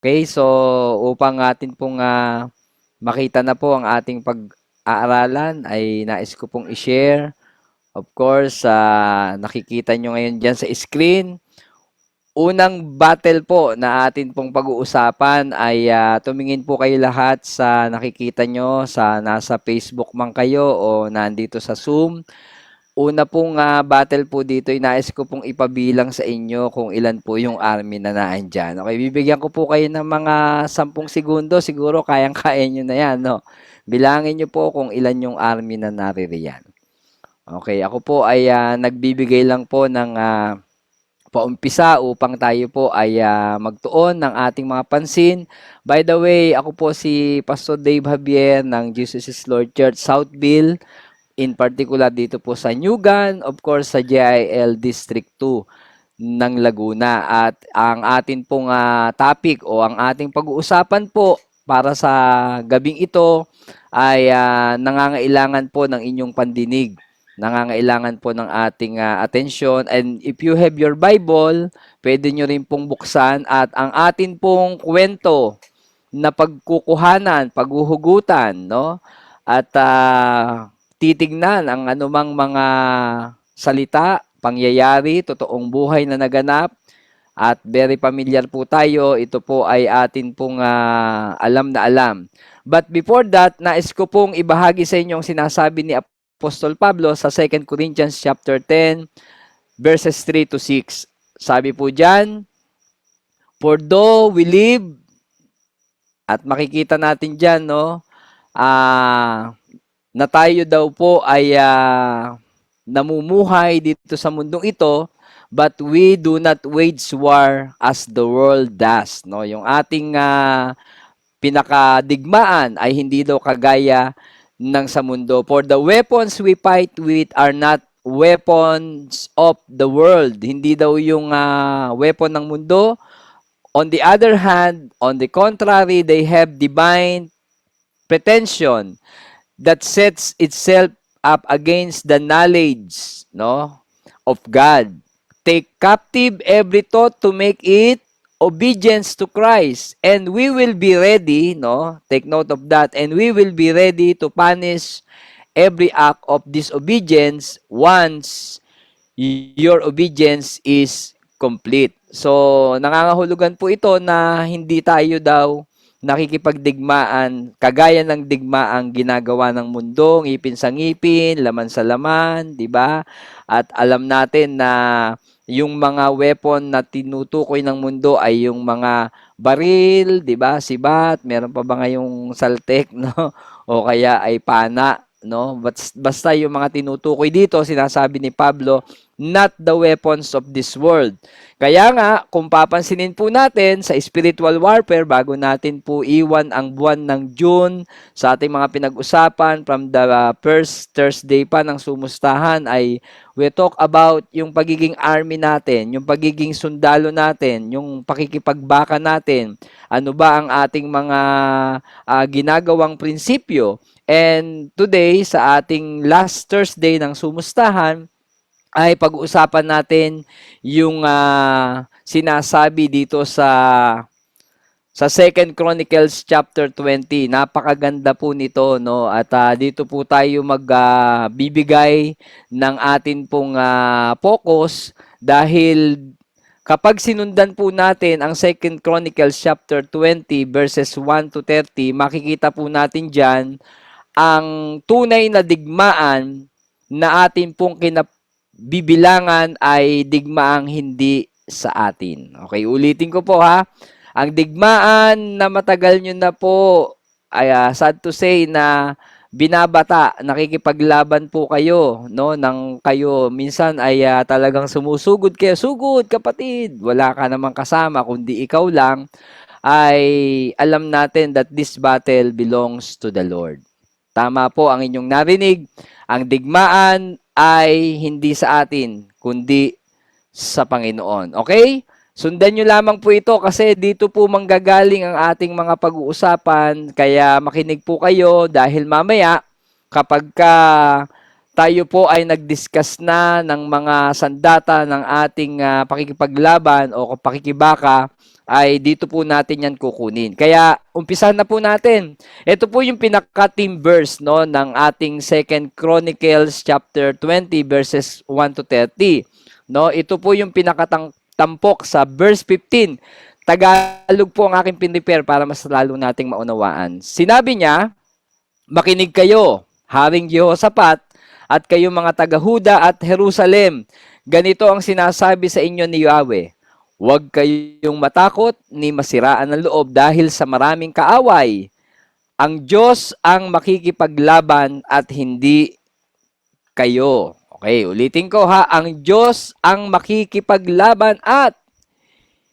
Okay, so upang atin pong makita na po ang ating pag-aaralan ay nais ko pong i-share. Of course, nakikita nyo ngayon dyan sa screen. Unang battle po na atin pong pag-uusapan ay tumingin po kayo lahat sa nakikita nyo sa nasa Facebook man kayo o nandito sa Zoom. Una pong battle po dito ay nais ko pong ipabilang sa inyo kung ilan po yung army na naandyan. Okay, bibigyan ko po kayo ng mga 10 segundo. Siguro kayang-kaya nyo na yan, no? Bilangin nyo po kung ilan yung army na naririyan. Okay, ako po ay nagbibigay lang po ng paumpisa upang tayo po ay magtuon ng ating mga pansin. By the way, ako po si Pastor Dave Javier ng Jesus is Lord Church Southville. In particular dito po sa Newgan, of course sa JIL District 2 ng Laguna. At ang atin pong topic o ang ating pag-uusapan po para sa gabing ito ay nangangailangan po ng inyong pandinig. Nangangailangan po ng ating atensyon. And if you have your Bible, pwede nyo rin pong buksan. At ang atin pong kwento na pagkukuhanan, paghuhugutan, no? At titignan ang anumang mga salita, pangyayari, totoong buhay na naganap, at very familiar po tayo. Ito po ay atin pong alam na alam. But before that, nais ko pong ibahagi sa inyo ang sinasabi ni Apostol Pablo sa 2 Corinthians chapter 10, verses 3 to 6. Sabi po diyan, for though we live, at makikita natin diyan, no, na tayo daw po ay namumuhay dito sa mundong ito, but we do not wage war as the world does, no? Yung ating pinakadigmaan ay hindi daw kagaya ng sa mundo. For the weapons we fight with are not weapons of the world. Hindi daw yung weapon ng mundo. On the other hand, on the contrary, they have divine pretension that sets itself up against the knowledge, no, of God. Take captive every thought to make it obedience to Christ, and we will be ready, no, take note of that, and we will be ready to punish every act of disobedience once your obedience is complete. So, nangangahulugan po ito na hindi tayo daw nakikipagdigmaan, kagaya ng digmaang ginagawa ng mundo, ngipin sa ngipin, laman sa laman, di ba? At alam natin na yung mga weapon na tinutukoy ng mundo ay yung mga baril, di ba? Sibat, meron pa ba ngayong saltek, no? O kaya ay pana, no? Basta yung mga tinutukoy dito, sinasabi ni Pablo, not the weapons of this world. Kaya nga, kung papansinin po natin sa spiritual warfare, bago natin po iwan ang buwan ng June sa ating mga pinag-usapan from the first Thursday pa ng sumustahan ay we talk about yung pagiging army natin, yung pagiging sundalo natin, yung pakikipagbaka natin, ano ba ang ating mga ginagawang prinsipyo. And today, sa ating last Thursday ng sumustahan, ay pag-uusapan natin yung sinasabi dito sa 2 Chronicles chapter 20. Napakaganda po nito, no? At dito po tayo magbibigay ng atin pong focus dahil kapag sinundan po natin ang 2 Chronicles chapter 20 verses 1 to 30, makikita po natin diyan ang tunay na digmaan na atin pong bibilangan ay digmaang hindi sa atin. Okay, ulitin ko po ha. Ang digmaan na matagal nyo na po ay sad to say na binabata, nakikipaglaban po kayo, no? Nang kayo minsan ay talagang sumusugod kayo. Sugod kapatid, wala ka namang kasama kundi ikaw lang, ay alam natin that this battle belongs to the Lord. Tama po ang inyong narinig. Ang digmaan ay hindi sa atin, kundi sa Panginoon. Okay? Sundan nyo lamang po ito kasi dito po manggagaling ang ating mga pag-uusapan. Kaya makinig po kayo dahil mamaya kapag ka tayo po ay nag-discuss na ng mga sandata ng ating pakikipaglaban o pakikibaka, ay dito po natin yan kukunin. Kaya umpisahan na po natin. Ito po yung pinaka-team verse no, ng ating 2 Chronicles chapter 20 verses 1 to 30. No, ito po yung pinakatampok sa verse 15. Tagalog po ang aking pinrepare para mas lalo nating maunawaan. Sinabi niya, makinig kayo, Haring Jehoshaphat, at kayong mga taga-Huda at Jerusalem. Ganito ang sinasabi sa inyo ni Yahweh. Huwag kayong matakot ni masiraan ng loob dahil sa maraming kaaway. Ang Diyos ang makikipaglaban at hindi kayo. Okay, ulitin ko ha. Ang Diyos ang makikipaglaban at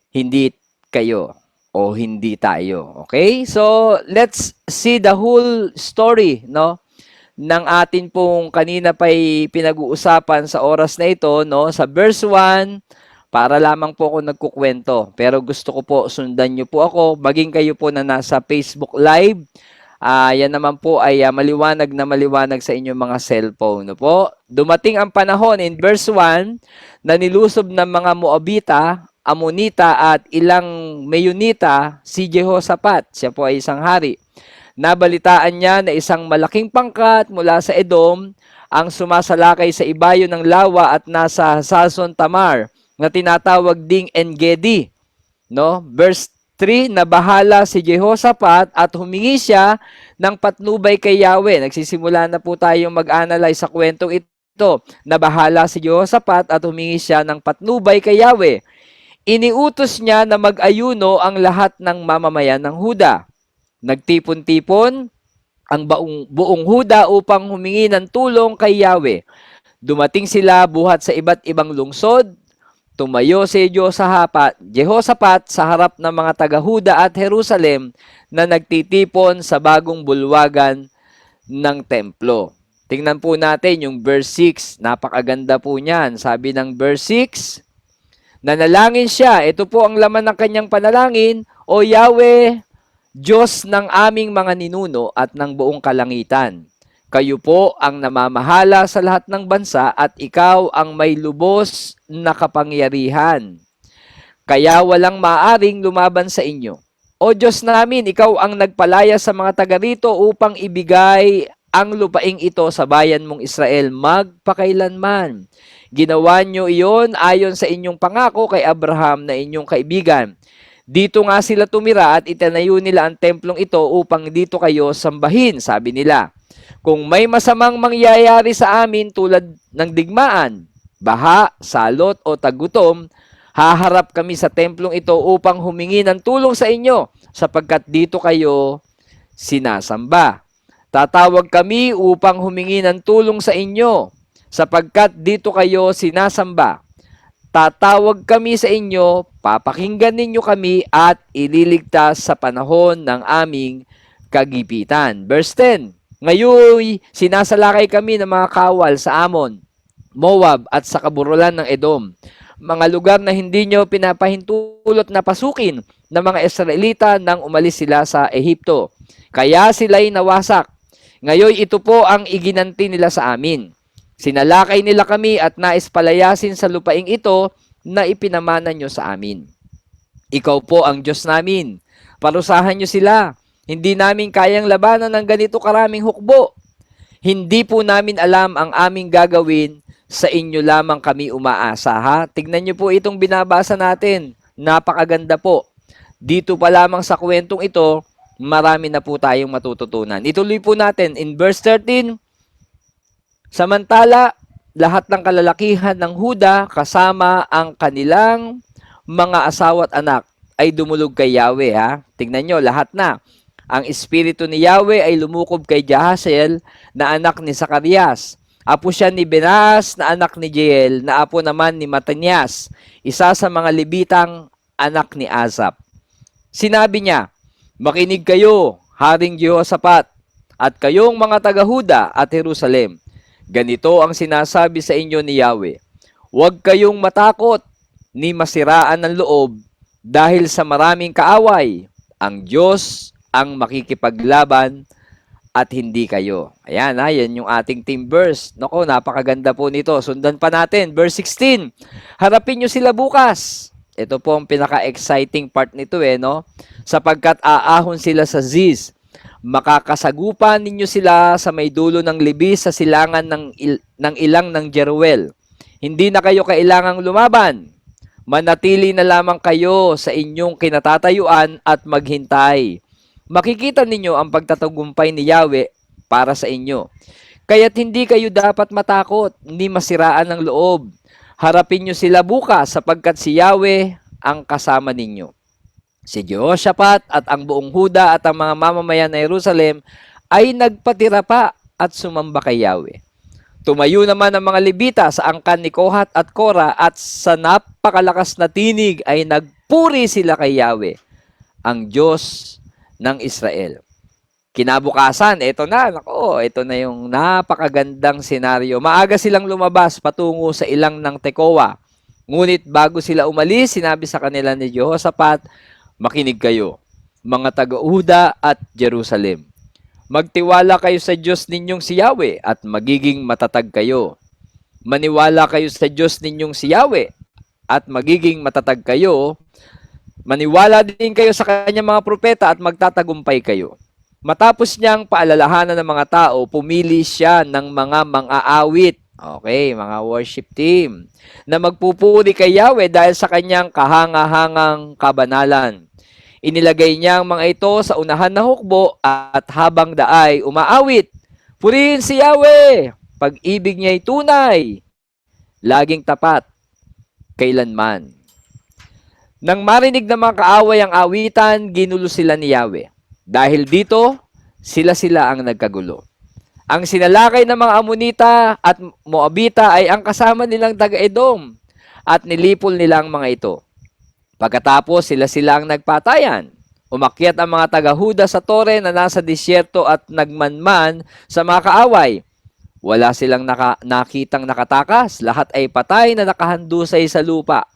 hindi kayo o hindi tayo. Okay? So, let's see the whole story, no? Ng atin pong kanina pa'y pinag-uusapan sa oras na ito, no? Sa verse 1, para lamang po ako nagkukwento. Pero gusto ko po, sundan nyo po ako, maging kayo po na nasa Facebook Live. Yan naman po ay maliwanag na maliwanag sa inyong mga cellphone. No po? Dumating ang panahon in verse 1 na nilusob ng mga Moabita, Amonita at ilang Meyunita si Jehoshaphat. Siya po ay isang hari. Nabalitaan niya na isang malaking pangkat mula sa Edom ang sumasalakay sa ibayo ng lawa at nasa Hasason Tamar na tinatawag ding En-gedi. No? Verse 3, nabahala si Jehoshaphat at humingi siya ng patnubay kay Yahweh. Nagsisimula na po tayong mag-analyze sa kwentong ito. Nabahala si Jehoshaphat at humingi siya ng patnubay kay Yahweh. Iniutos niya na mag-ayuno ang lahat ng mamamayan ng Huda. Nagtipon-tipon ang buong Huda upang humingi ng tulong kay Yahweh. Dumating sila buhat sa iba't ibang lungsod. Tumayo si Jehoshaphat sa harap ng mga taga-Huda at Jerusalem na nagtitipon sa bagong bulwagan ng templo. Tingnan po natin yung verse 6. Napakaganda po niyan. Sabi ng verse 6, nanalangin siya. Ito po ang laman ng kanyang panalangin. O Yahweh, Diyos ng aming mga ninuno at ng buong kalangitan. Kayo po ang namamahala sa lahat ng bansa at ikaw ang may lubos na kapangyarihan. Kaya walang maaring lumaban sa inyo. O Diyos namin, ikaw ang nagpalaya sa mga taga rito upang ibigay ang lupaing ito sa bayan mong Israel magpakailanman. Ginawa niyo iyon ayon sa inyong pangako kay Abraham na inyong kaibigan. Dito nga sila tumira at itinayo nila ang templong ito upang dito kayo sambahin, sabi nila. Kung may masamang mangyayari sa amin tulad ng digmaan, baha, salot o tagutom, haharap kami sa templong ito upang humingi ng tulong sa inyo sapagkat dito kayo sinasamba. Tatawag kami upang humingi ng tulong sa inyo sapagkat dito kayo sinasamba. Tatawag kami sa inyo, papakinggan ninyo kami at ililigtas sa panahon ng aming kagipitan. Verse 10, ngayon sinasalakay kami ng mga kawal sa Amon, Moab at sa kaburulan ng Edom, mga lugar na hindi nyo pinapahintulot na pasukin ng mga Israelita nang umalis sila sa Ehipto. Kaya sila'y nawasak. Ngayon ito po ang iginanti nila sa amin. Sinalakay nila kami at nais palayasin sa lupaing ito na ipinamana nyo sa amin. Ikaw po ang Diyos namin. Parusahan nyo sila. Hindi namin kayang labanan ng ganito karaming hukbo. Hindi po namin alam ang aming gagawin. Sa inyo lamang kami umaasa. Ha? Tignan nyo po itong binabasa natin. Napakaganda po. Dito pa lamang sa kwentong ito, marami na po tayong matututunan. Ituloy po natin in verse 13. Samantala, lahat ng kalalakihan ng Huda kasama ang kanilang mga asawa at anak ay dumulog kay Yahweh. Ha? Tingnan nyo, lahat na. Ang espiritu ni Yahweh ay lumukob kay Jahaziel na anak ni Zacarias. Apo siya ni Benas na anak ni Jeiel, na apo naman ni Matanias, isa sa mga Levitang anak ni Asaph. Sinabi niya, makinig kayo, Haring Jehoshaphat, at kayong mga taga-Huda at Jerusalem. Ganito ang sinasabi sa inyo ni Yahweh. Huwag kayong matakot ni masiraan ng loob dahil sa maraming kaaway. Ang Diyos ang makikipaglaban at hindi kayo. Ayan ha, yan yung ating team verse. Nako, napakaganda po nito. Sundan pa natin, verse 16. Harapin nyo sila bukas. Ito po ang pinaka-exciting part nito no? Sapagkat aahon sila sa Ziz. Makakasagupan ninyo sila sa may dulo ng libis sa silangan ng ilang ng Jeruel. Hindi na kayo kailangang lumaban. Manatili na lamang kayo sa inyong kinatatayuan at maghintay. Makikita ninyo ang pagtatagumpay ni Yahweh para sa inyo. Kaya't hindi kayo dapat matakot, ni masiraan ng loob. Harapin nyo sila bukas sapagkat si Yahweh ang kasama ninyo. Si Jehoshaphat at ang buong Huda at ang mga mamamayan ng Jerusalem ay nagpatira pa at sumamba kay Yahweh. Tumayo naman ang mga Levita sa angkan ni Kohat at Kora at sa napakalakas na tinig ay nagpuri sila kay Yahweh, ang Diyos ng Israel. Kinabukasan, ito na yung napakagandang senaryo. Maaga silang lumabas patungo sa ilang ng Tekoa. Ngunit bago sila umalis, sinabi sa kanila ni Jehoshaphat, makinig kayo, mga taga-Uda at Jerusalem. Magtiwala kayo sa Diyos ninyong si Yahweh at magiging matatag kayo. Maniwala kayo sa Diyos ninyong si Yahweh at magiging matatag kayo. Maniwala din kayo sa kanyang mga propeta at magtatagumpay kayo. Matapos niyang paalalahanan ng mga tao, pumili siya ng mga mang-aawit, okay, mga worship team, na magpupuri kay Yahweh dahil sa kanyang kahanga-hangang kabanalan. Inilagay niya ang mga ito sa unahan na hukbo at habang daay umaawit. Purihin si Yahweh! Pag-ibig niya ay tunay, laging tapat, kailanman. Nang marinig ng mga kaaway ang awitan, ginulo sila ni Yahweh. Dahil dito, sila ang nagkagulo. Ang sinalakay ng mga Amonita at Moabita ay ang kasama nilang taga-Edom at nilipol nila ang mga ito. Pagkatapos, sila ang nagpatayan. Umakyat ang mga taga-Huda sa tore na nasa disyerto at nagmanman sa mga kaaway. Wala silang nakitang nakatakas. Lahat ay patay na nakahandusay sa lupa.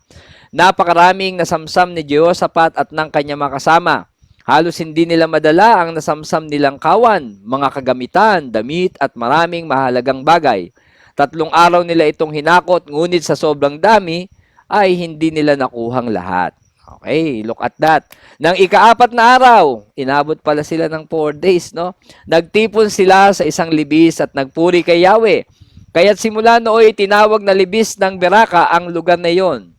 Napakaraming nasamsam ni Jehoshaphat at ng kanyang mga kasama. Halos hindi nila madala ang nasamsam nilang kawan, mga kagamitan, damit at maraming mahalagang bagay. 3 araw nila itong hinakot, ngunit sa sobrang dami ay hindi nila nakuhang lahat. Okay, look at that. Nang ika-4 na araw, inabot pala sila ng 4 days, no? Nagtipon sila sa isang libis at nagpuri kay Yahweh. Kaya't simula nooy tinawag na libis ng Beraka ang lugar na iyon.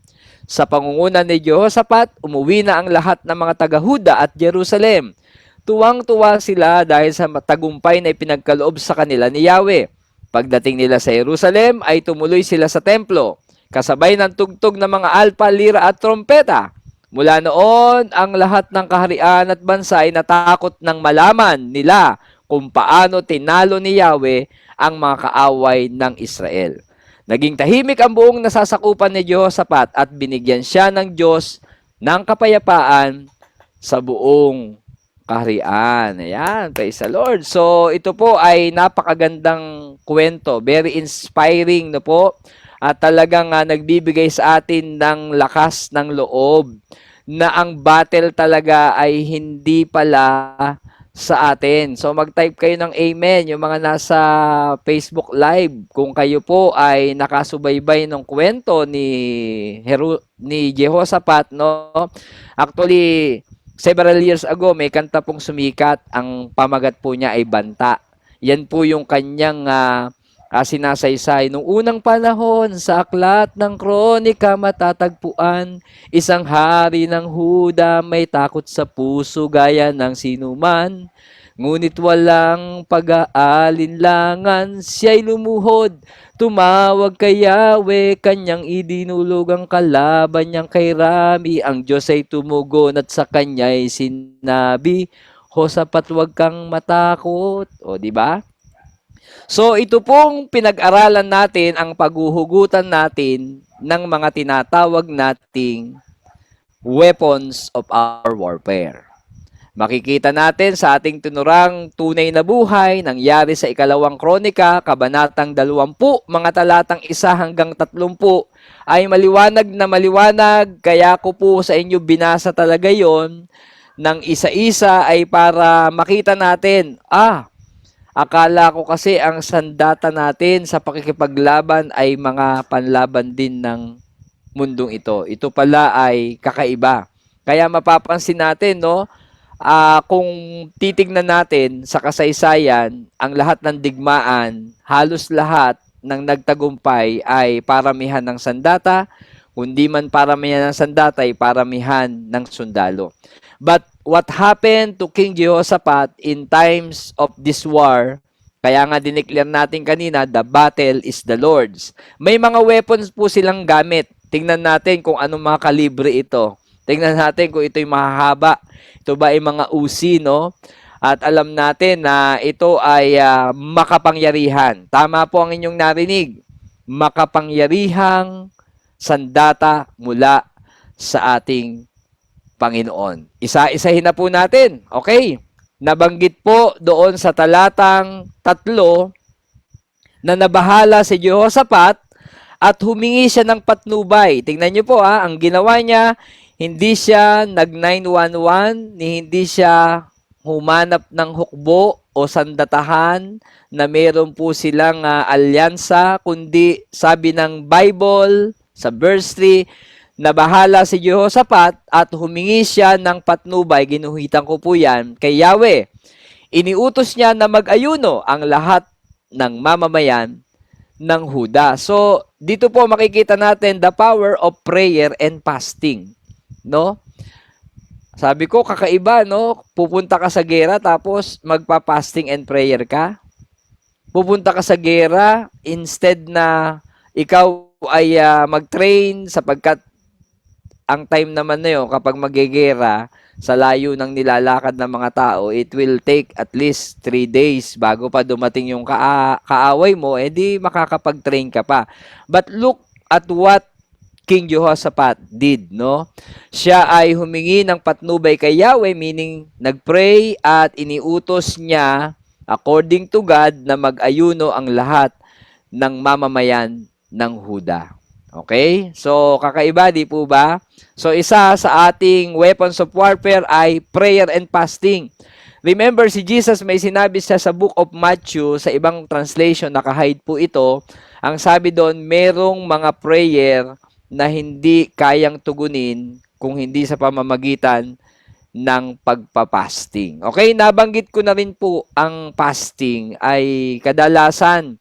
Sa pangunguna ni Jehoshaphat, umuwi na ang lahat ng mga taga-Huda at Jerusalem. Tuwang-tuwa sila dahil sa tagumpay na ipinagkaloob sa kanila ni Yahweh. Pagdating nila sa Jerusalem, ay tumuloy sila sa templo, kasabay ng tugtog ng mga alpa, lira at trompeta. Mula noon, ang lahat ng kaharian at bansa ay natakot ng malaman nila kung paano tinalo ni Yahweh ang mga kaaway ng Israel. Naging tahimik ang buong nasasakupan ni Jehoshaphat at binigyan siya ng Diyos ng kapayapaan sa buong kaharian. Ayan, praise the Lord. So, ito po ay napakagandang kwento. Very inspiring na po. At talagang nagbibigay sa atin ng lakas ng loob na ang battle talaga ay hindi pala sa atin. So mag-type kayo ng amen, yung mga nasa Facebook Live. Kung kayo po ay nakasubaybay ng kwento ni Jehoshaphat, no? Actually, several years ago, may kanta pong sumikat. Ang pamagat po niya ay Banta. Yan po yung kanyang sinasaysay. Nung unang panahon, sa aklat ng kronika matatagpuan, isang hari ng Huda may takot sa puso gaya ng sinuman. Ngunit walang pag-aalinlangan, siya'y lumuhod. Tumawag kay Yahweh, kanyang idinulog ang kalaban niyang kay Rami. Ang Diyos ay tumugon at sa kanya'y sinabi, Jehoshaphat, huwag kang matakot. O, di ba? So, ito pong pinag-aralan natin ang paghuhugutan natin ng mga tinatawag nating weapons of our warfare. Makikita natin sa ating tunurang tunay na buhay, nangyari sa 2 Kronika, kabanatang 20, mga talatang 1 hanggang 30, ay maliwanag na maliwanag, kaya ko po sa inyo binasa talaga yon ng isa-isa ay para makita natin, Akala ko kasi ang sandata natin sa pakikipaglaban ay mga panlaban din ng mundong ito. Ito pala ay kakaiba. Kaya mapapansin natin, no, kung titignan natin sa kasaysayan, ang lahat ng digmaan, halos lahat ng nagtagumpay ay paramihan ng sandata, kundi man paramihan ng sandata ay paramihan ng sundalo. But what happened to King Jehoshaphat in times of this war, kaya nga dineclare natin kanina, the battle is the Lord's. May mga weapons po silang gamit. Tingnan natin kung anong mga kalibre ito. Tingnan natin kung ito'y mahahaba. Ito ba ay mga usi, no? At alam natin na ito ay makapangyarihan. Tama po ang inyong narinig. Makapangyarihang sandata mula sa ating Panginoon. Isa-isahin na po natin. Okay? Nabanggit po doon sa talatang 3 na nabahala si Jehoshaphat at humingi siya ng patnubay. Tingnan niyo po ang ginawa niya, hindi siya nag-911, hindi siya humanap ng hukbo o sandatahan na meron po silang alyansa, kundi sabi ng Bible sa verse 3, nabahala si Jehoshaphat at humingi siya ng patnubay. Ginuhitan ko po yan kay Yahweh. Iniutos niya na mag-ayuno ang lahat ng mamamayan ng Huda. So, dito po makikita natin the power of prayer and fasting. No? Sabi ko, kakaiba, no? Pupunta ka sa gera tapos magpa-fasting and prayer ka. Pupunta ka sa gera instead na ikaw ay mag-train sapagkat ang time naman na yun, kapag magigera, sa layo ng nilalakad ng mga tao, it will take at least 3 days bago pa dumating yung kaaway mo, di makakapag-train ka pa. But look at what King Jehoshaphat did, no? Siya ay humingi ng patnubay kay Yahweh, meaning nagpray at iniutos niya, according to God, na mag-ayuno ang lahat ng mamamayan ng Huda. Okay? So, kakaiba, di po ba? So, isa sa ating weapons of warfare ay prayer and fasting. Remember, si Jesus may sinabi siya sa book of Matthew, sa ibang translation, nakahide po ito. Ang sabi doon, merong mga prayer na hindi kayang tugunin kung hindi sa pamamagitan ng pagpapasting. Okay, nabanggit ko na rin po ang fasting ay kadalasan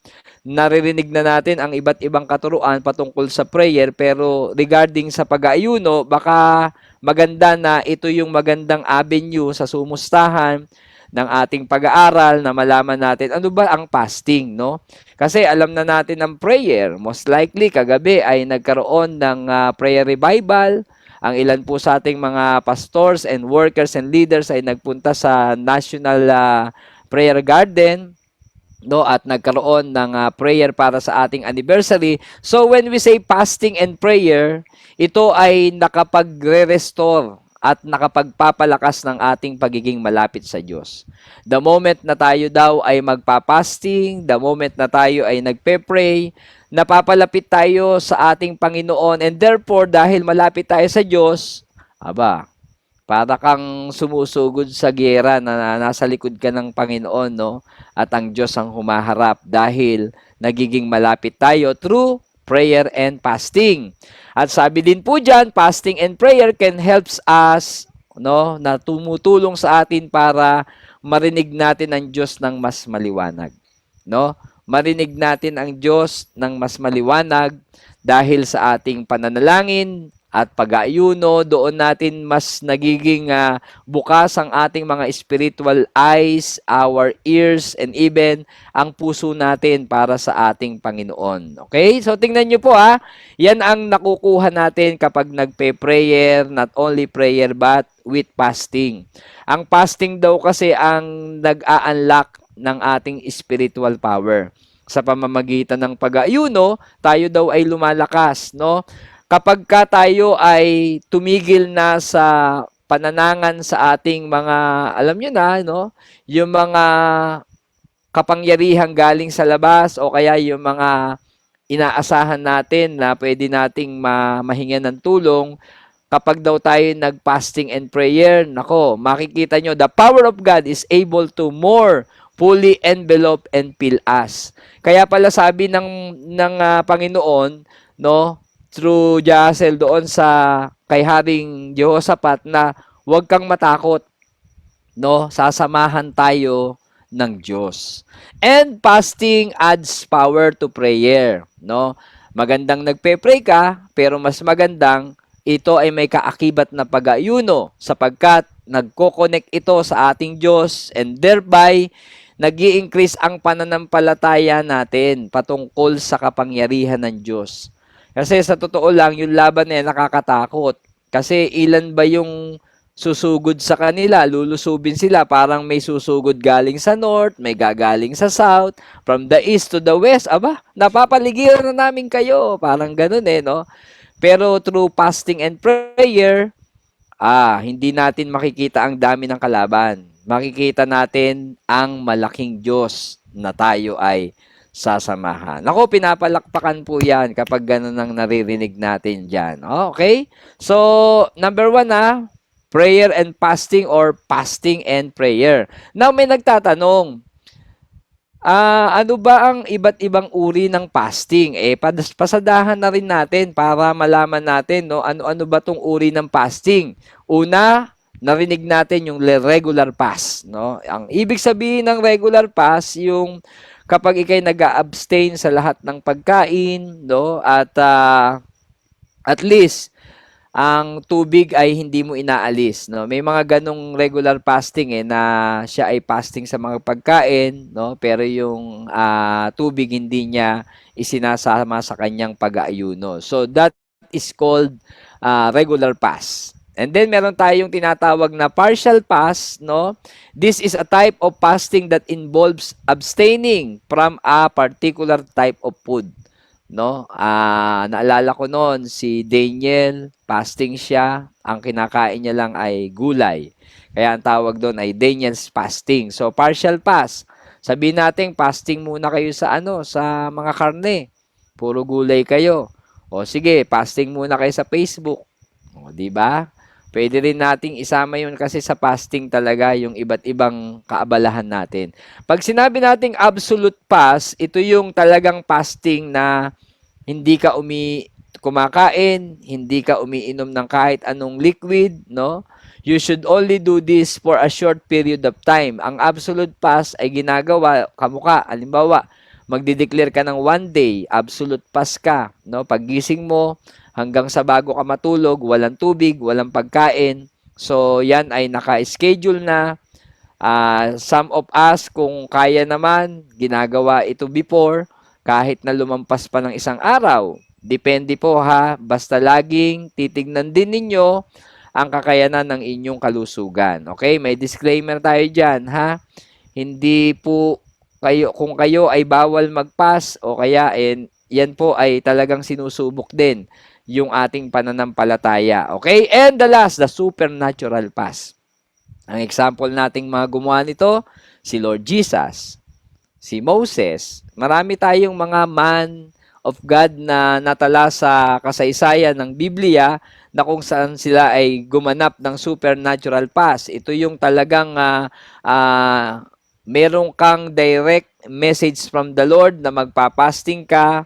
naririnig na natin ang iba't ibang katuruan patungkol sa prayer, pero regarding sa pag-aayuno, baka maganda na ito yung magandang avenue sa sumustahan ng ating pag-aaral na malaman natin ano ba ang fasting, no? Kasi alam na natin ang prayer. Most likely kagabi ay nagkaroon ng prayer revival. Ang ilan po sa ating mga pastors and workers and leaders ay nagpunta sa National Prayer Garden, no, at nagkaroon ng prayer para sa ating anniversary. So when we say fasting and prayer, ito ay nakapagre-restore at nakapagpapalakas ng ating pagiging malapit sa Diyos. The moment na tayo daw ay magpa-fasting, the moment na tayo ay nagpe-pray, napapalapit tayo sa ating Panginoon, and therefore dahil malapit tayo sa Diyos, para kang sumusugod sa giyera na nasa likod ka ng Panginoon, no? At ang Diyos ang humaharap dahil nagiging malapit tayo through prayer and fasting. At sabi din po dyan, fasting and prayer can helps us, no, na tumutulong sa atin para marinig natin ang Diyos ng mas maliwanag. No? Marinig natin ang Diyos ng mas maliwanag dahil sa ating pananalangin at pag-aayuno, doon natin mas nagiging bukas ang ating mga spiritual eyes, our ears, and even ang puso natin para sa ating Panginoon. Okay? So, tingnan nyo po yan ang nakukuha natin kapag nagpe-prayer, not only prayer but with fasting. Ang fasting daw kasi ang nag-a-unlock ng ating spiritual power. Sa pamamagitan ng pag-aayuno, tayo daw ay lumalakas, no? Kapag ka tayo ay tumigil na sa pananangan sa ating mga, alam nyo na, no? Yung mga kapangyarihang galing sa labas o kaya yung mga inaasahan natin na pwede nating mahingan ng tulong, kapag daw tayo nag-fasting and prayer, nako, makikita nyo, the power of God is able to more fully envelop and fill us. Kaya pala sabi ng Panginoon, no, through Jahaziel doon sa kay Haring Jehoshaphat na huwag kang matakot, no, sasamahan tayo ng Diyos. And fasting adds power to prayer, no? Magandang nagpe-pray ka, pero mas magandang ito ay may kaakibat na pag-aayuno sapagkat nagko-connect ito sa ating Diyos and thereby nag-i-increase ang pananampalataya natin patungkol sa kapangyarihan ng Diyos. Kasi sa totoo lang, yung laban na yan nakakatakot. Kasi ilan ba yung susugod sa kanila, lulusubin sila, parang may susugod galing sa north, may gagaling sa south, from the east to the west, aba, napapaligiran na namin kayo, parang ganun no? Pero through fasting and prayer, hindi natin makikita ang dami ng kalaban. Makikita natin ang malaking Diyos na tayo ay sasamahan. Ako, pinapalakpakan po yan kapag ganun ang naririnig natin dyan. Okay? So, number 1 prayer and fasting or fasting and prayer. Now, may nagtatanong, ano ba ang iba't ibang uri ng fasting? Pasadahan na rin natin para malaman natin, no, ano-ano ba tong uri ng fasting. Una, narinig natin yung regular fast, no? Ang ibig sabihin ng regular fast, yung kapag ikay nag-abstain sa lahat ng pagkain, no, at least ang tubig ay hindi mo inaalis, no? May mga ganong regular fasting na siya ay fasting sa mga pagkain, no? Pero yung tubig hindi niya isinasama sa kanyang pag-aayuno. So that is called regular fast. And then meron tayong tinatawag na partial fast, no? This is a type of fasting that involves abstaining from a particular type of food. No? Naalala ko noon si Daniel, fasting siya, ang kinakain niya lang ay gulay. Kaya ang tawag doon ay Daniel's fasting. So partial fast. Sabihin natin fasting muna kayo sa mga karne. Puro gulay kayo. O sige, fasting muna kayo sa Facebook. O di ba? Pwede rin nating isama yun kasi sa fasting talaga yung iba't ibang kaabalahan natin. Pag sinabi nating absolute fast, ito yung talagang fasting na hindi ka kumakain, hindi ka umiinom ng kahit anong liquid, no? You should only do this for a short period of time. Ang absolute fast ay ginagawa kamuka. Halimbawa, magdi-declare ka ng 1 day, absolute fast ka, no? Paggising mo, hanggang sa bago ka matulog, walang tubig, walang pagkain. So, yan ay naka-schedule na. Some of us, kung kaya naman, ginagawa ito before, kahit na lumampas pa ng isang araw. Depende po basta laging titignan din ninyo ang kakayanan ng inyong kalusugan. Okay, may disclaimer tayo dyan Hindi po kung kayo ay bawal mag-fast o kaya yan po ay talagang sinusubok din yung ating pananampalataya. Okay? And the last, the supernatural fast. Ang example nating mga gumawa nito, si Lord Jesus, si Moses. Marami tayong mga man of God na natala sa kasaysayan ng Biblia na kung saan sila ay gumanap ng supernatural fast. Ito yung talagang merong kang direct message from the Lord na magpapasting ka,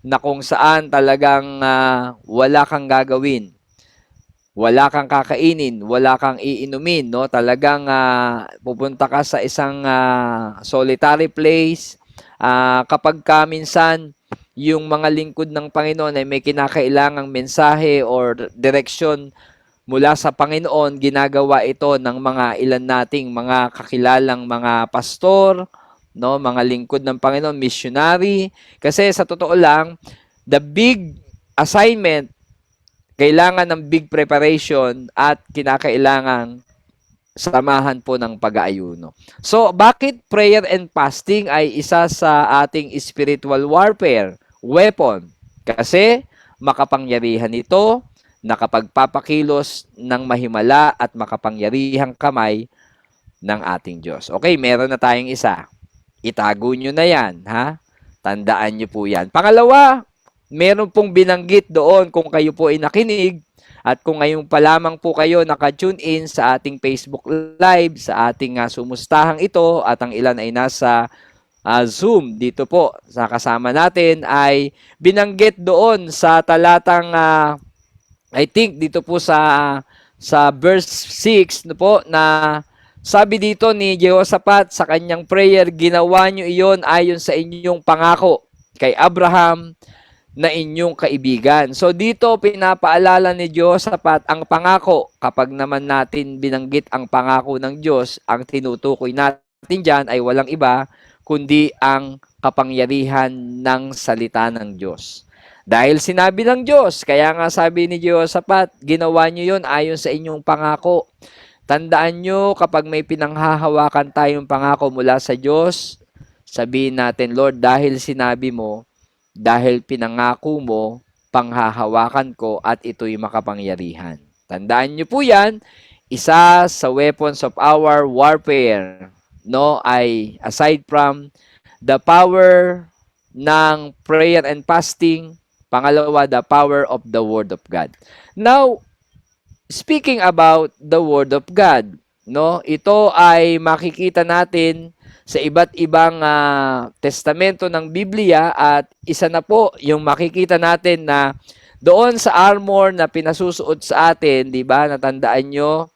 na kung saan talagang wala kang gagawin. Wala kang kakainin, wala kang iinumin, no? Talagang pupunta ka sa isang solitary place. Kapag minsan yung mga lingkod ng Panginoon ay may kinakailangang mensahe or direksyon mula sa Panginoon, ginagawa ito ng mga ilan nating mga kakilalang mga pastor, no, mga lingkod ng Panginoon, missionary. Kasi sa totoo lang, the big assignment, kailangan ng big preparation at kinakailangan samahan po ng pag-aayuno. So, bakit prayer and fasting ay isa sa ating spiritual warfare weapon? Kasi makapangyarihan ito, nakapagpapakilos ng mahimala at makapangyarihang kamay ng ating Diyos. Okay, meron na tayong isa. Itago nyo na yan, Tandaan nyo po yan. Pangalawa, meron pong binanggit doon kung kayo po ay nakinig, At kung ngayon pa lamang po kayo naka-tune in sa ating Facebook Live, sa ating sumustahang ito at ang ilan ay nasa Zoom, dito po sa kasama natin ay binanggit doon sa talatang I think dito po sa verse 6 no po na sabi dito ni Jehoshaphat sa kanyang prayer, ginawa niyo iyon ayon sa inyong pangako kay Abraham na inyong kaibigan. So dito pinapaalala ni Jehoshaphat ang pangako. Kapag naman natin binanggit ang pangako ng Diyos, ang tinutukoy natin dyan ay walang iba kundi ang kapangyarihan ng salita ng Diyos. Dahil sinabi ng Diyos, kaya nga sabi ni Jehoshaphat, ginawa niyo yon ayon sa inyong pangako. Tandaan nyo, kapag may pinanghahawakan tayong pangako mula sa Diyos, sabihin natin, Lord, dahil sinabi mo, dahil pinangako mo, panghahawakan ko at ito'y makapangyarihan. Tandaan nyo po yan, isa sa weapons of our warfare, no, ay aside from the power ng prayer and fasting, pangalawa, the power of the Word of God. Now, speaking about the Word of God, no, ito ay makikita natin sa iba't ibang testamento ng Biblia at isa na po yung makikita natin na doon sa armor na pinasusuot sa atin, di ba, natandaan nyo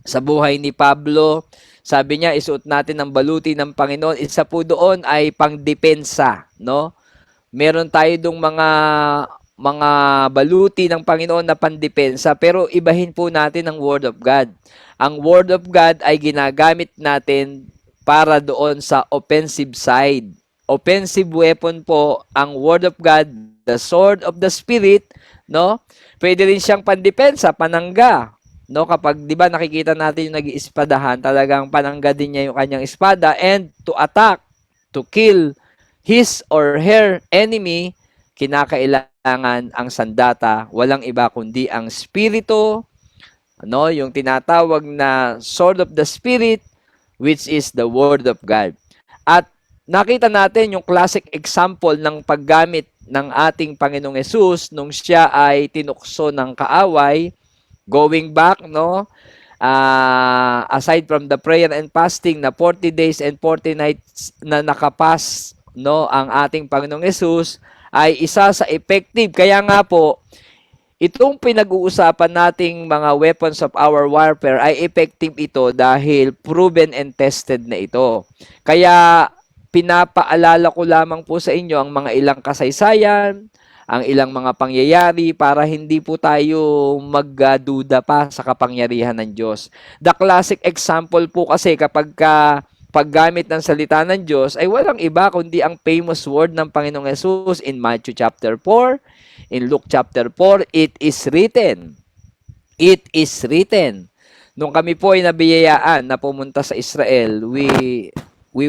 sa buhay ni Pablo, sabi niya isuot natin ang baluti ng Panginoon, isa po doon ay pangdepensa, no? Meron tayo dong mga baluti ng Panginoon na pandepensa, pero ibahin po natin ang Word of God. Ang Word of God ay ginagamit natin para doon sa offensive side. Offensive weapon po ang Word of God, the sword of the Spirit, no? Pwede rin siyang pandepensa, panangga, no? Kapag 'di ba nakikita natin yung nag-iispadahan, talagang panangga din niya yung kanyang espada and to attack, to kill his or her enemy, kinakailangan ang sandata, walang iba kundi ang spirito, ano, yung tinatawag na sword of the Spirit, which is the Word of God. At nakita natin yung classic example ng paggamit ng ating Panginoong Hesus nung siya ay tinukso ng kaaway, going back, no, aside from the prayer and fasting na 40 days and 40 nights na nakapas, no, ang ating Panginoong Hesus ay isa sa effective. Kaya nga po, itong pinag-uusapan nating mga weapons of our warfare ay effective ito dahil proven and tested na ito. Kaya pinapaalala ko lamang po sa inyo ang mga ilang kasaysayan, ang ilang mga pangyayari para hindi po tayo magduda pa sa kapangyarihan ng Diyos. The classic example po kasi kapag paggamit ng salita ng Diyos ay walang iba kundi ang famous word ng Panginoong Hesus in Matthew chapter 4, in Luke chapter 4, it is written. It is written. Nung kami po ay nabiyayaan na pumunta sa Israel, we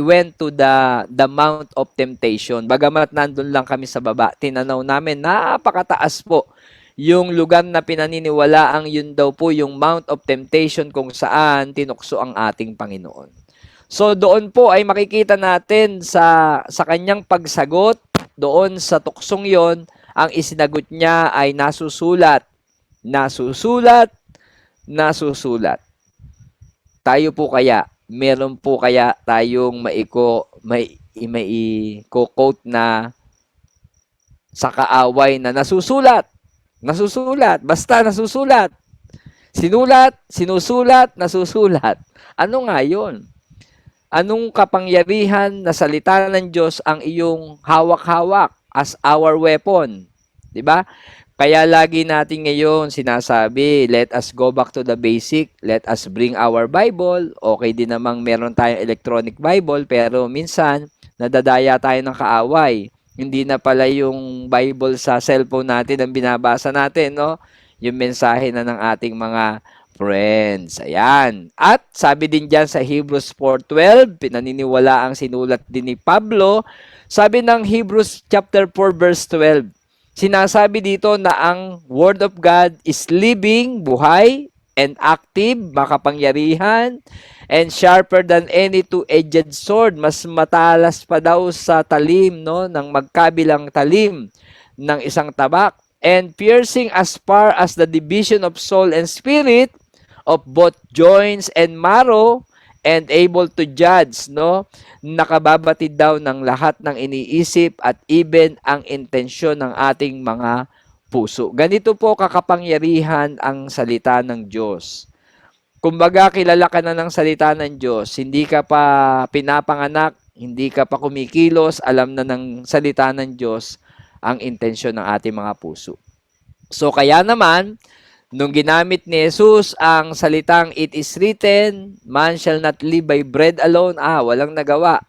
went to the Mount of Temptation. Bagamat nandun lang kami sa baba, tinanaw namin, napakataas po yung lugar na pinaniniwalaang yun daw po yung Mount of Temptation kung saan tinukso ang ating Panginoon. So doon po ay makikita natin sa kanyang pagsagot, doon sa tuksong yon, ang isinagot niya ay nasusulat, nasusulat, nasusulat. Tayo po kaya, meron po kaya tayong maiko-quote na sa kaaway na nasusulat, nasusulat, basta nasusulat. Sinulat, sinusulat, nasusulat. Ano nga yun? Anong kapangyarihan na salita ng Diyos ang iyong hawak-hawak as our weapon? 'Di ba? Kaya lagi natin ngayon sinasabi, let us go back to the basic, let us bring our Bible. Okay din namang meron tayong electronic Bible, pero minsan nadadaya tayo ng kaaway. Hindi na pala yung Bible sa cellphone natin ang binabasa natin, no? Yung mensahe na ng ating mga friends. Ayan. At sabi din dyan sa Hebrews 4:12, pinaniniwala ang sinulat din ni Pablo. Sabi ng Hebrews chapter 4 verse 12, sinasabi dito na ang Word of God is living, buhay, and active, makapangyarihan, and sharper than any two-edged sword. Mas matalas pa daw sa talim, no, ng magkabilang talim ng isang tabak. and piercing as far as the division of soul and spirit, of both joints and marrow, and able to judge, no? Nakababatid daw ng lahat ng iniisip at even ang intensyon ng ating mga puso. Ganito po kakapangyarihan ang salita ng Diyos. Kumbaga, kilala ka na ng salita ng Diyos, hindi ka pa pinapanganak, hindi ka pa kumikilos, alam na ng salita ng Diyos ang intensyon ng ating mga puso. So, kaya naman, nung ginamit ni Jesus ang salitang it is written, man shall not live by bread alone, walang nagawa.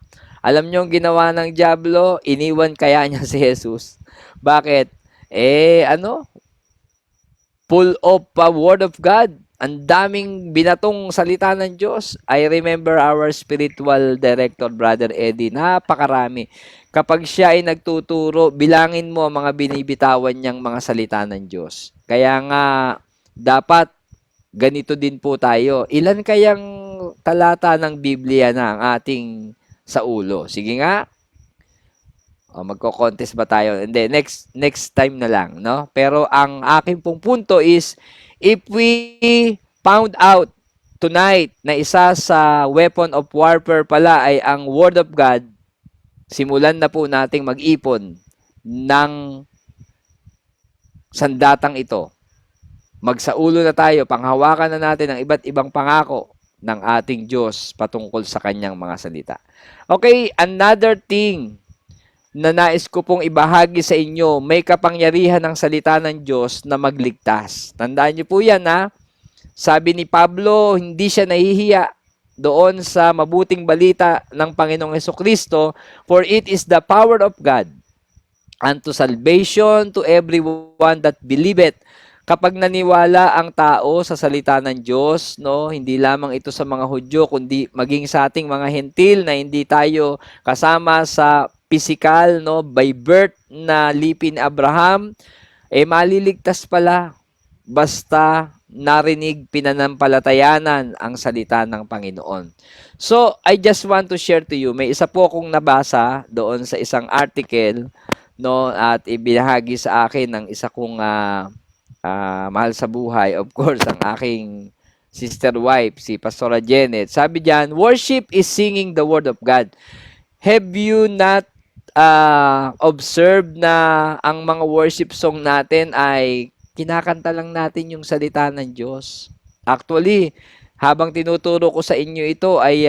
Alam niyo ang ginawa ng dyablo? Iniwan kaya niya si Jesus. Bakit? Full of word of God. Ang daming binatong salita ng Diyos. I remember our spiritual director, Brother Eddie, napakarami. Kapag siya ay nagtuturo, bilangin mo ang mga binibitawan niyang mga salita ng Diyos. Kaya nga, dapat ganito din po tayo. Ilan kayang talata ng Biblia na ang ating sa ulo? Sige nga. Magko-contest ba tayo? Hindi, next time na lang, no? Pero ang aking pong punto is, if we found out tonight na isa sa weapon of warfare pala ay ang Word of God, simulan na po nating mag-ipon ng sandatang ito. Magsaulo na tayo, panghawakan na natin ang iba't ibang pangako ng ating Diyos patungkol sa kanyang mga salita. Okay, another thing na nais ko pong ibahagi sa inyo, may kapangyarihan ng salita ng Diyos na magligtas. Tandaan niyo po yan, ha? Sabi ni Pablo, hindi siya nahihiya doon sa mabuting balita ng Panginoong Hesukristo, for it is the power of God unto salvation to everyone that believeth. Kapag naniwala ang tao sa salita ng Diyos, no, hindi lamang ito sa mga Hudyo, kundi maging sa ating mga Hentil na hindi tayo kasama sa physical, no, by birth na lipi ni Abraham, maliligtas pala basta narinig, pinanampalatayanan ang salita ng Panginoon. So, I just want to share to you, may isa po akong nabasa doon sa isang article, no, at ibinahagi sa akin ng isa kong mahal sa buhay, of course, ang aking sister wife, si Pastora Janet. Sabi diyan, worship is singing the word of God. Have you not observed na ang mga worship song natin ay kinakanta lang natin yung salita ng Diyos? Actually, habang tinuturo ko sa inyo ito ay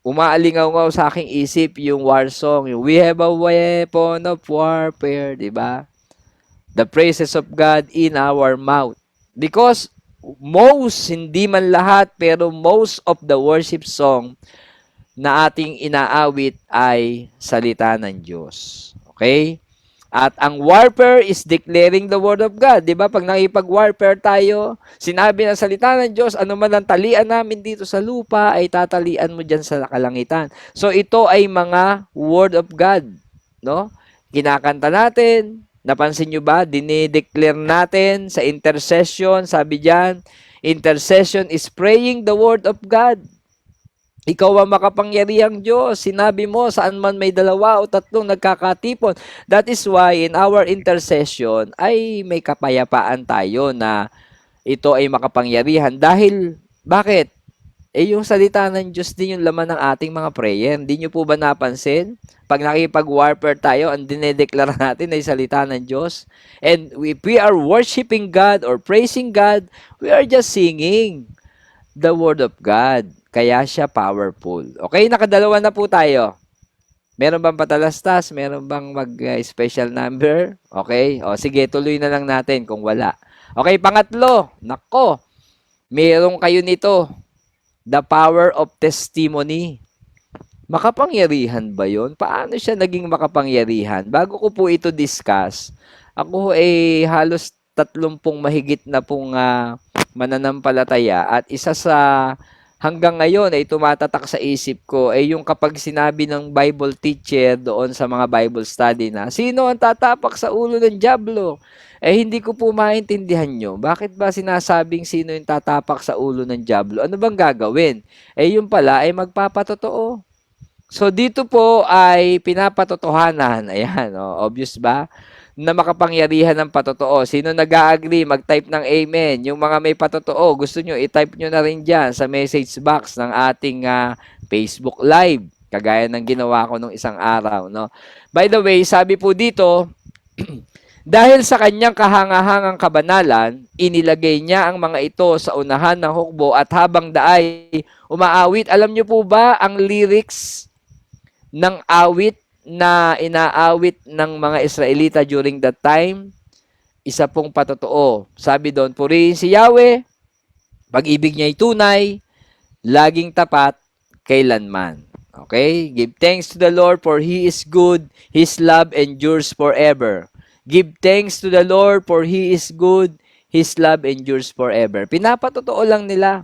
umaalingaw sa aking isip yung war song, yung We have a weapon of warfare, di ba? The praises of God in our mouth. Because most, hindi man lahat, pero most of the worship song na ating inaawit ay salita ng Diyos. Okay? At ang warfare is declaring the word of God. Di ba? Pag nakipag-warfare tayo, sinabi ng salita ng Diyos, ano man ang talian namin dito sa lupa, ay tatalian mo dyan sa kalangitan. So, ito ay mga word of God. No? Kinakanta natin. Napansin nyo ba? Dinideclare natin sa intercession. Sabi dyan, intercession is praying the word of God. Ikaw ang makapangyarihang Diyos. Sinabi mo, saan man may 2 o 3 nagkakatipon. That is why in our intercession ay may kapayapaan tayo na ito ay makapangyarihan. Dahil, bakit? Yung salita ng Diyos din yung laman ng ating mga prayer. Hindi nyo po ba napansin? Pag nakipag-warfare tayo, ang dinedeklara natin ay salita ng Diyos. And if we are worshiping God or praising God, we are just singing the word of God. Kaya siya powerful. Okay, nakadalawa na po tayo. Meron bang patalastas? Meron bang mag-special number? Okay, o sige, tuloy na lang natin kung wala. Okay, pangatlo. Nako, meron kayo nito. The power of testimony. Makapangyarihan ba yon? Paano siya naging makapangyarihan? Bago ko po ito discuss, ako ay halos 30 mahigit na pong mananampalataya at isa sa hanggang ngayon ay tumatatak sa isip ko ay yung kapag sinabi ng Bible teacher doon sa mga Bible study na, sino ang tatapak sa ulo ng dyablo? Hindi ko po maintindihan nyo. Bakit ba sinasabing sino yung tatapak sa ulo ng dyablo? Ano bang gagawin? Yung pala ay magpapatotoo. So dito po ay pinapatotohanan, ayan, oh, obvious ba? Na makapangyarihan ng patotoo. Sino nag-a-agree, mag-type ng amen. Yung mga may patotoo, gusto nyo, i-type nyo na rin dyan sa message box ng ating Facebook Live. Kagaya ng ginawa ko nung isang araw. No? By the way, sabi po dito, dahil sa kanyang kahangahangang kabanalan, inilagay niya ang mga ito sa unahan ng hukbo at habang daay umaawit. Alam niyo po ba ang lyrics ng awit na inaawit ng mga Israelita during that time? Isa pong patotoo. Sabi doon, purihin si Yahweh, pag-ibig niya ay tunay, laging tapat, kailanman. Okay? Give thanks to the Lord for He is good, His love endures forever. Give thanks to the Lord for He is good, His love endures forever. Pinapatotoo lang nila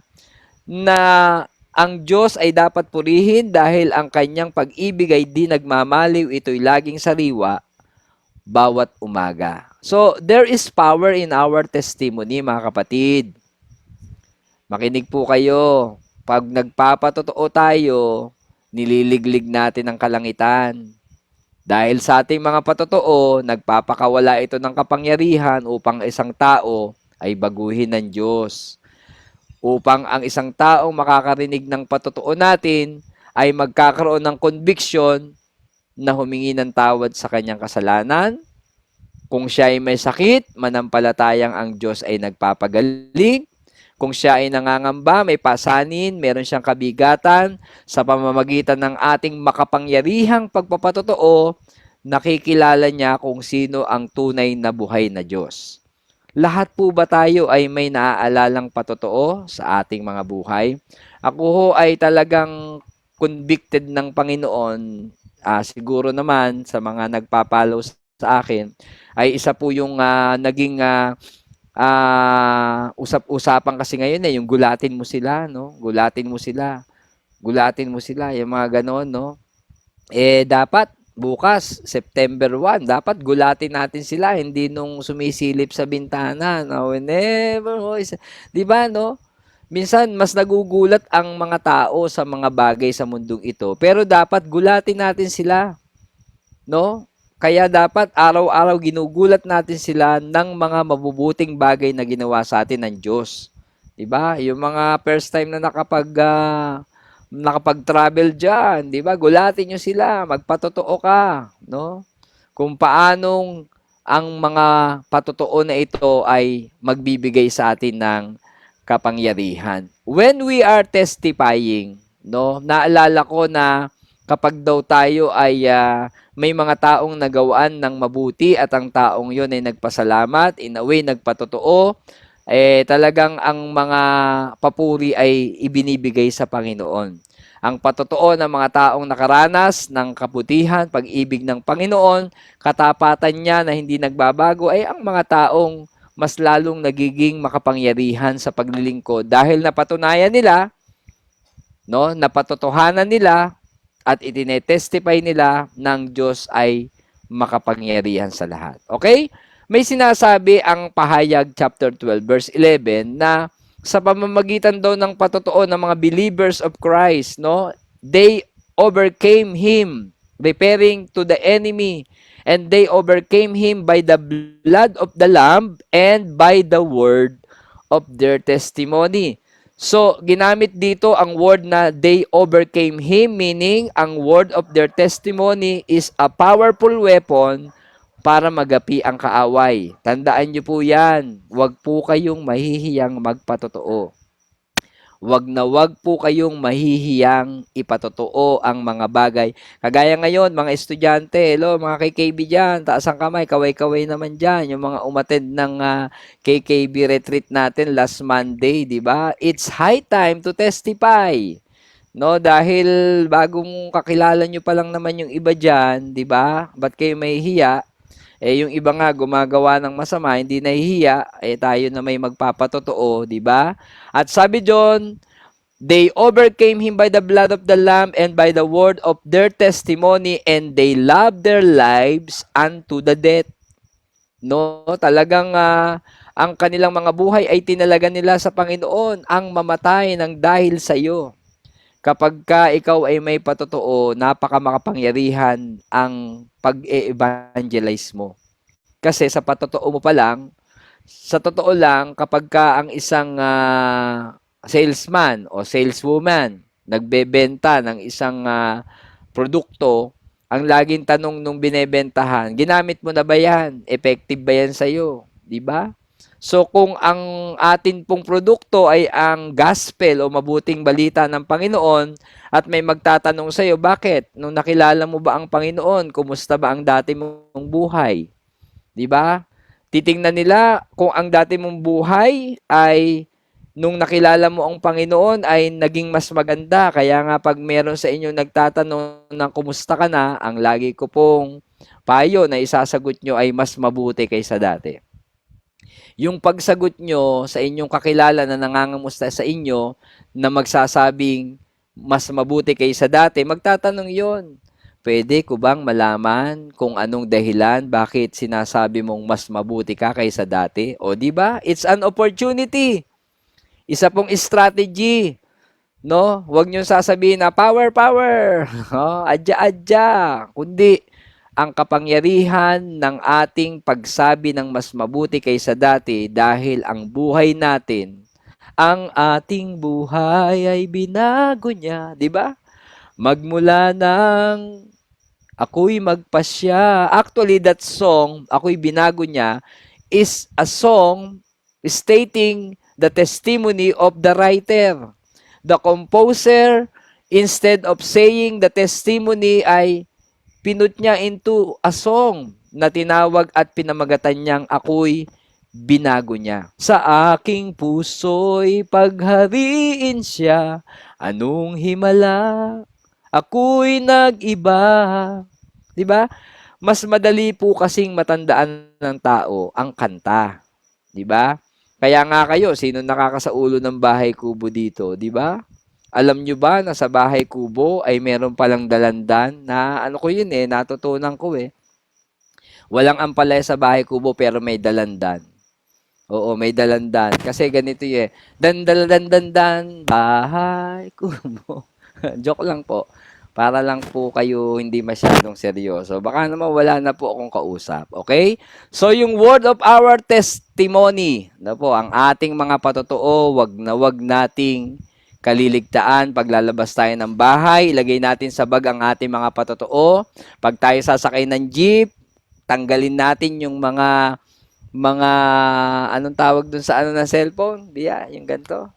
na ang Diyos ay dapat purihin dahil ang kanyang pag-ibig ay di nagmamaliw, ito'y laging sariwa bawat umaga. So, there is power in our testimony, mga kapatid. Makinig po kayo. Pag nagpapatotoo tayo, nililiglig natin ang kalangitan. Dahil sa ating mga patotoo, nagpapakawala ito ng kapangyarihan upang isang tao ay baguhin ng Diyos. Upang ang isang taong makakarinig ng patotoo natin ay magkakaroon ng conviction na humingi ng tawad sa kanyang kasalanan. Kung siya ay may sakit, manampalatayang ang Diyos ay nagpapagaling. Kung siya ay nangangamba, may pasanin, meron siyang kabigatan, sa pamamagitan ng ating makapangyarihang pagpapatotoo, nakikilala niya kung sino ang tunay na buhay na Diyos. Lahat po ba tayo ay may naaalalang patotoo sa ating mga buhay? Ako ho ay talagang convicted ng Panginoon. Siguro naman sa mga nagpapalaw sa akin, ay isa po yung naging usap-usapan kasi ngayon yung gulatin mo sila, no? Gulatin mo sila. Gulatin mo sila, yung mga ganoon, no? Dapat bukas, September 1, dapat gulatin natin sila, hindi nung sumisilip sa bintana. No? Never, di ba, no? Minsan, mas nagugulat ang mga tao sa mga bagay sa mundong ito. Pero dapat gulatin natin sila. No? Kaya dapat araw-araw ginugulat natin sila ng mga mabubuting bagay na ginawa sa atin ng Diyos. 'Di ba? Yung mga first time na nakapag-travel diyan, 'di ba? Gulatin niyo sila, magpatotoo ka, no? Kung paanong ang mga patotoo na ito ay magbibigay sa atin ng kapangyarihan. When we are testifying, no? Naalala ko na kapag daw tayo ay may mga taong nagawaan ng mabuti at ang taong yon ay nagpasalamat, in a way nagpatotoo, talagang ang mga papuri ay ibinibigay sa Panginoon. Ang patotoo ng mga taong nakaranas ng kabutihan, pag-ibig ng Panginoon, katapatan niya na hindi nagbabago ay ang mga taong mas lalong nagiging makapangyarihan sa paglilingkod dahil napatunayan nila, no, napatotohanan nila at itinetestify nila ng Diyos ay makapangyarihan sa lahat. Okay? May sinasabi ang Pahayag chapter 12 verse 11 na sa pamamagitan daw ng patotoo ng mga believers of Christ, no, they overcame him, referring to the enemy, and they overcame him by the blood of the Lamb and by the word of their testimony. So, ginamit dito ang word na they overcame him, meaning ang word of their testimony is a powerful weapon para magapi ang kaaway. Tandaan niyo po yan. Huwag po kayong mahihiyang magpatotoo. Huwag po kayong mahihiyang ipatotoo ang mga bagay. Kagaya ngayon, mga estudyante, hello, mga KKB dyan, taas ang kamay, kaway-kaway naman dyan, yung mga umattend ng KKB retreat natin last Monday, di ba? It's high time to testify. No, dahil bagong kakilala nyo pa lang naman yung iba dyan, di ba? Ba't kayo mahihiya? Yung iba nga gumagawa ng masama, hindi nahihiya, tayo na may magpapatotoo, di ba? At sabi John, they overcame him by the blood of the Lamb and by the word of their testimony, and they loved their lives unto the death. No, talagang ang kanilang mga buhay ay tinalaga nila sa Panginoon ang mamatay ng dahil sa iyo. Kapagka ikaw ay may patotoo, napakamakapangyarihan ang pag-e-evangelize mo. Kasi sa patotoo mo pa lang, sa totoo lang, kapagka ang isang salesman o saleswoman nagbebenta ng isang produkto, ang laging tanong nung binebentahan, ginamit mo na ba yan? Effective ba yan sa'yo? Di ba? So kung ang atin pong produkto ay ang gospel o mabuting balita ng Panginoon at may magtatanong sa iyo, bakit? Nung nakilala mo ba ang Panginoon, kumusta ba ang dati mong buhay? 'Di ba? Titingnan nila kung ang dati mong buhay ay nung nakilala mo ang Panginoon ay naging mas maganda. Kaya nga pag meron sa inyo nagtatanong ng kumusta ka na, ang lagi ko pong payo na isasagot nyo ay mas mabuti kaysa dati. Yung pagsagot nyo sa inyong kakilala na nangangamusta sa inyo na magsasabing mas mabuti kaysa dati, magtatanong yon. Pwede ko bang malaman kung anong dahilan bakit sinasabi mong mas mabuti ka kaysa dati? O di ba? It's an opportunity. Isa pong strategy, no? Huwag niyo sasabihin na power, power. Oh, adya, adya. Kundi ang kapangyarihan ng ating pagsabi ng mas mabuti kaysa dati dahil ang buhay natin, ang ating buhay ay binago niya, di ba? Magmula ng ako'y magpasya. Actually, that song, ako'y binago niya, is a song stating the testimony of the writer. The composer, instead of saying the testimony ay pinut niya into a song na tinawag at pinamagatan niyang ako'y binago niya. Sa aking puso'y paghariin siya, anong himala, ako'y nag-iba. 'Di ba? Mas madali po kasing matandaan ng tao ang kanta. 'Di ba? Kaya nga kayo, sino nakakasaulo ng bahay kubo dito, 'di ba? Alam nyo ba na sa bahay kubo ay meron palang dalandan na ano ko yun natutunan ko Walang ampalaya sa bahay kubo pero may dalandan. Oo, may dalandan. Kasi ganito dan, bahay kubo. Joke lang po. Para lang po kayo hindi masyadong seryoso. Baka naman wala na po akong kausap. Okay? So, yung word of our testimony, na po, ang ating mga patotoo, wag nating kaliligtaan. Paglalabas tayo ng bahay, ilagay natin sa bag ang ating mga patotoo. Pag tayo sasakay ng jeep, tanggalin natin yung mga anong tawag dun sa ano na cellphone? Diya, yung ganito.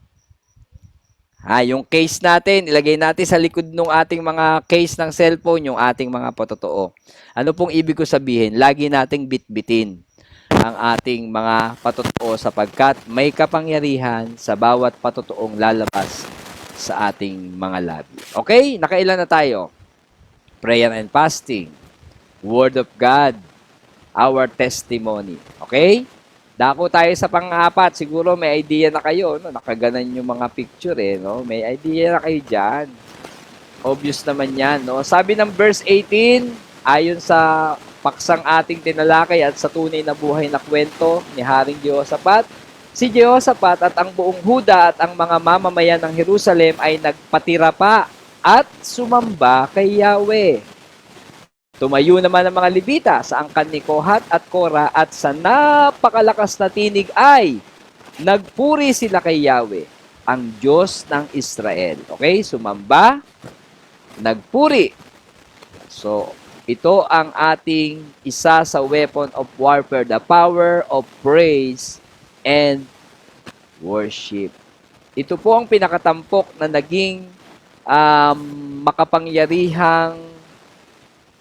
Yung case natin, ilagay natin sa likod ng ating mga case ng cellphone, yung ating mga patotoo. Ano pong ibig ko sabihin? Lagi nating bitbitin ang ating mga patotoo sapagkat may kapangyarihan sa bawat patotoong lalabas sa ating mga labi. Okay? Nakailan na tayo? Prayer and fasting. Word of God. Our testimony. Okay? Dako tayo sa pang-apat. Siguro may idea na kayo, no? Nakaganan yung mga picture, no? May idea na kayo dyan. Obvious naman yan, no? Sabi ng verse 18, ayon sa paksang ating tinalakay at sa tunay na buhay na kwento ni Haring Jehoshaphat, si Jehoshaphat at ang buong Huda at ang mga mamamayan ng Jerusalem ay nagpatira pa at sumamba kay Yahweh. Tumayo naman ang mga Levita sa angkan ni Kohat at Kora at sa napakalakas na tinig ay nagpuri sila kay Yahweh, ang Diyos ng Israel. Okay? Sumamba, nagpuri. So, ito ang ating isa sa weapon of warfare, the power of praise and worship. Ito po ang pinakatampok na naging makapangyarihang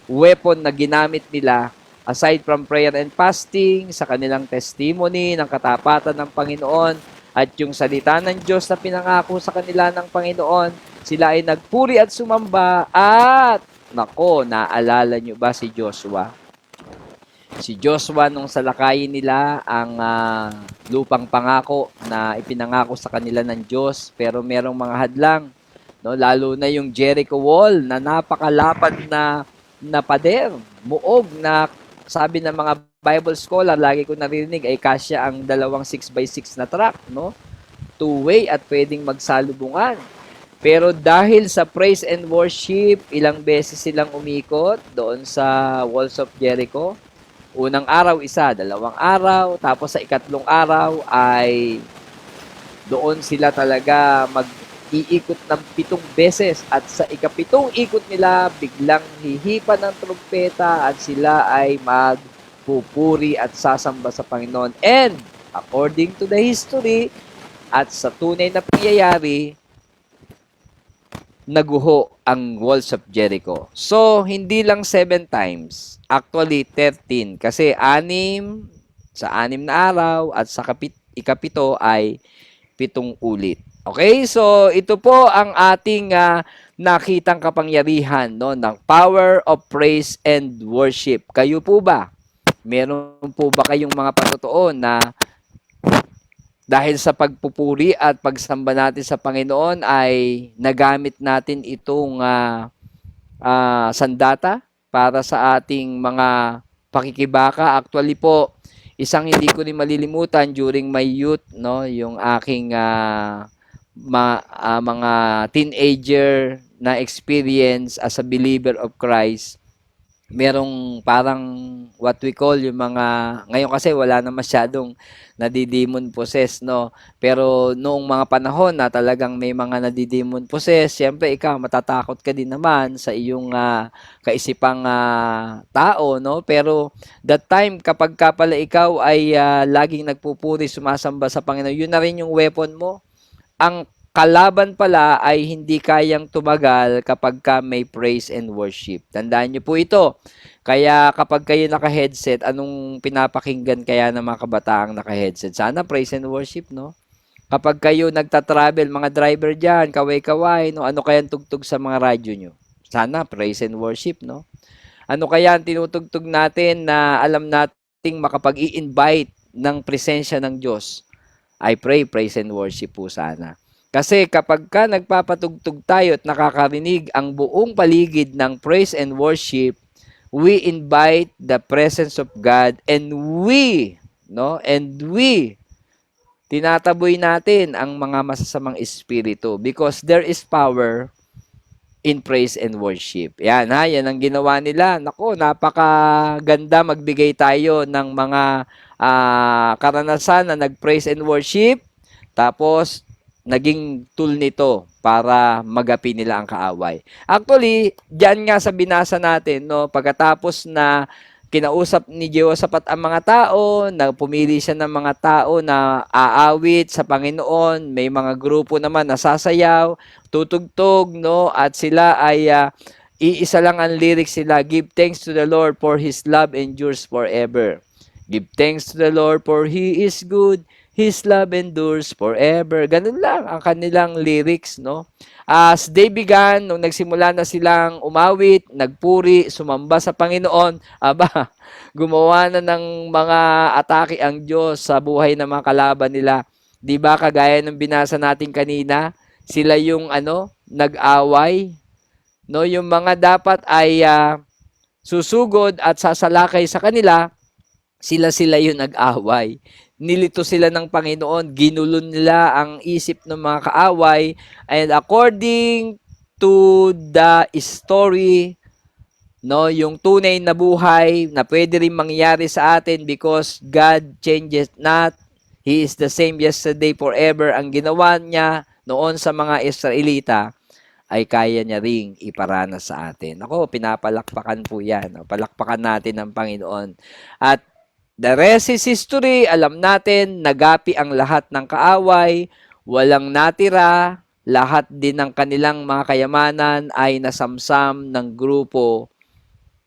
weapon na ginamit nila aside from prayer and fasting, sa kanilang testimony ng katapatan ng Panginoon at yung salita ng Diyos na pinangako sa kanila ng Panginoon, sila ay nagpuri at sumamba at nako, naalala nyo ba si Joshua? Si Joshua nung salakayin nila ang lupang pangako na ipinangako sa kanila ng Diyos pero merong mga hadlang, no? Lalo na yung Jericho Wall na napakalapad na pader, muog na sabi ng mga Bible scholar, lagi ko narinig ay kasya ang dalawang 6x6 na truck, no? Two-way at pwedeng magsalubungan. Pero dahil sa praise and worship, ilang beses silang umikot doon sa Walls of Jericho. Unang araw, isa, dalawang araw, tapos sa ikatlong araw ay doon sila talaga mag-iikot ng 7 beses at sa ikapitong ikot nila, biglang hihipa ng trumpeta at sila ay magpupuri at sasamba sa Panginoon. And according to the history at sa tunay na pangyayari, naguho ang walls of Jericho. So, hindi lang 7 times. Actually, 13. Kasi 6 sa 6 na araw at sa ikapito ay 7 ulit. Okay? So, ito po ang ating nakitang kapangyarihan no, ng power of praise and worship. Kayo po ba? Meron po ba kayong mga patotoo na dahil sa pagpupuri at pagsamba natin sa Panginoon ay nagamit natin itong sandata para sa ating mga pakikibaka? Actually po, isang hindi ko rin malilimutan during my youth, no, yung aking mga teenager na experience as a believer of Christ. Merong parang what we call yung mga, ngayon kasi wala na masyadong nadidemon possess, no? Pero noong mga panahon na talagang may mga nadidemon possess, syempre ikaw matatakot ka din naman sa iyong kaisipang tao, no? Pero that time kapag ka pala ikaw ay laging nagpupuri, sumasamba sa Panginoon, yun na rin yung weapon mo. Ang kalaban pala ay hindi kayang tumagal kapag ka may praise and worship. Tandaan niyo po ito. Kaya kapag kayo naka-headset, anong pinapakinggan kaya ng mga kabataang naka-headset? Sana praise and worship, no? Kapag kayo nagta-travel, mga driver dyan, kaway-kaway, no? Ano kayang tugtog sa mga radyo nyo? Sana praise and worship, no? Ano kaya ang tinutugtog natin na alam nating makapag-i-invite ng presensya ng Diyos? I pray, praise and worship po sana. Kasi kapag ka nagpapatugtog tayo at nakakarinig ang buong paligid ng praise and worship, we invite the presence of God and we tinataboy natin ang mga masasamang espiritu because there is power in praise and worship. Yan ha, yan ang ginawa nila. Nako, napakaganda magbigay tayo ng mga karanasan na nag-praise and worship. Tapos, naging tool nito para magapi nila ang kaaway. Actually, diyan nga sa binasa natin, no, pagkatapos na kinausap ni Jehoshaphat ang mga tao, na pumili siya ng mga tao na aawit sa Panginoon, may mga grupo naman na sasayaw, tutugtog, no, at sila ay iisa lang ang lyrics sila, give thanks to the Lord for His love endures forever. Give thanks to the Lord for He is good, His love endures forever. Ganun lang ang kanilang lyrics, no? As they began, nung nagsimula na silang umawit, nagpuri, sumamba sa Panginoon, aba, gumawa na ng mga atake ang Diyos sa buhay ng mga kalaban nila. Di ba kagaya ng binasa natin kanina, sila yung nag-away, no? Yung mga dapat ay susugod at sasalakay sa kanila, sila yung nag-away. Nilito sila ng Panginoon, ginulo nila ang isip ng mga kaaway, and according to the story, no, yung tunay na buhay na pwede rin mangyari sa atin because God changes not. He is the same yesterday, forever. Ang ginawa niya noon sa mga Israelita ay kaya niya ring iparana sa atin. Ako, pinapalakpakan po yan. Palakpakan natin ang Panginoon. At the rest is history. Alam natin, nagapi ang lahat ng kaaway, walang natira, lahat din ng kanilang mga kayamanan ay nasamsam ng grupo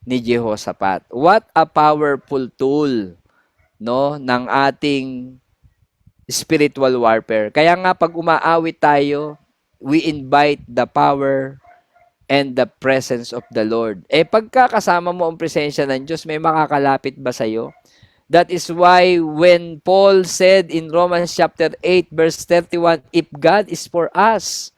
ni Jehoshaphat. What a powerful tool, no, ng ating spiritual warfare. Kaya nga pag umaawit tayo, we invite the power and the presence of the Lord. Pagka kasama mo ang presensya ng Diyos, may makakalapit ba sa'yo? That is why when Paul said in Romans chapter 8 verse 31, if God is for us,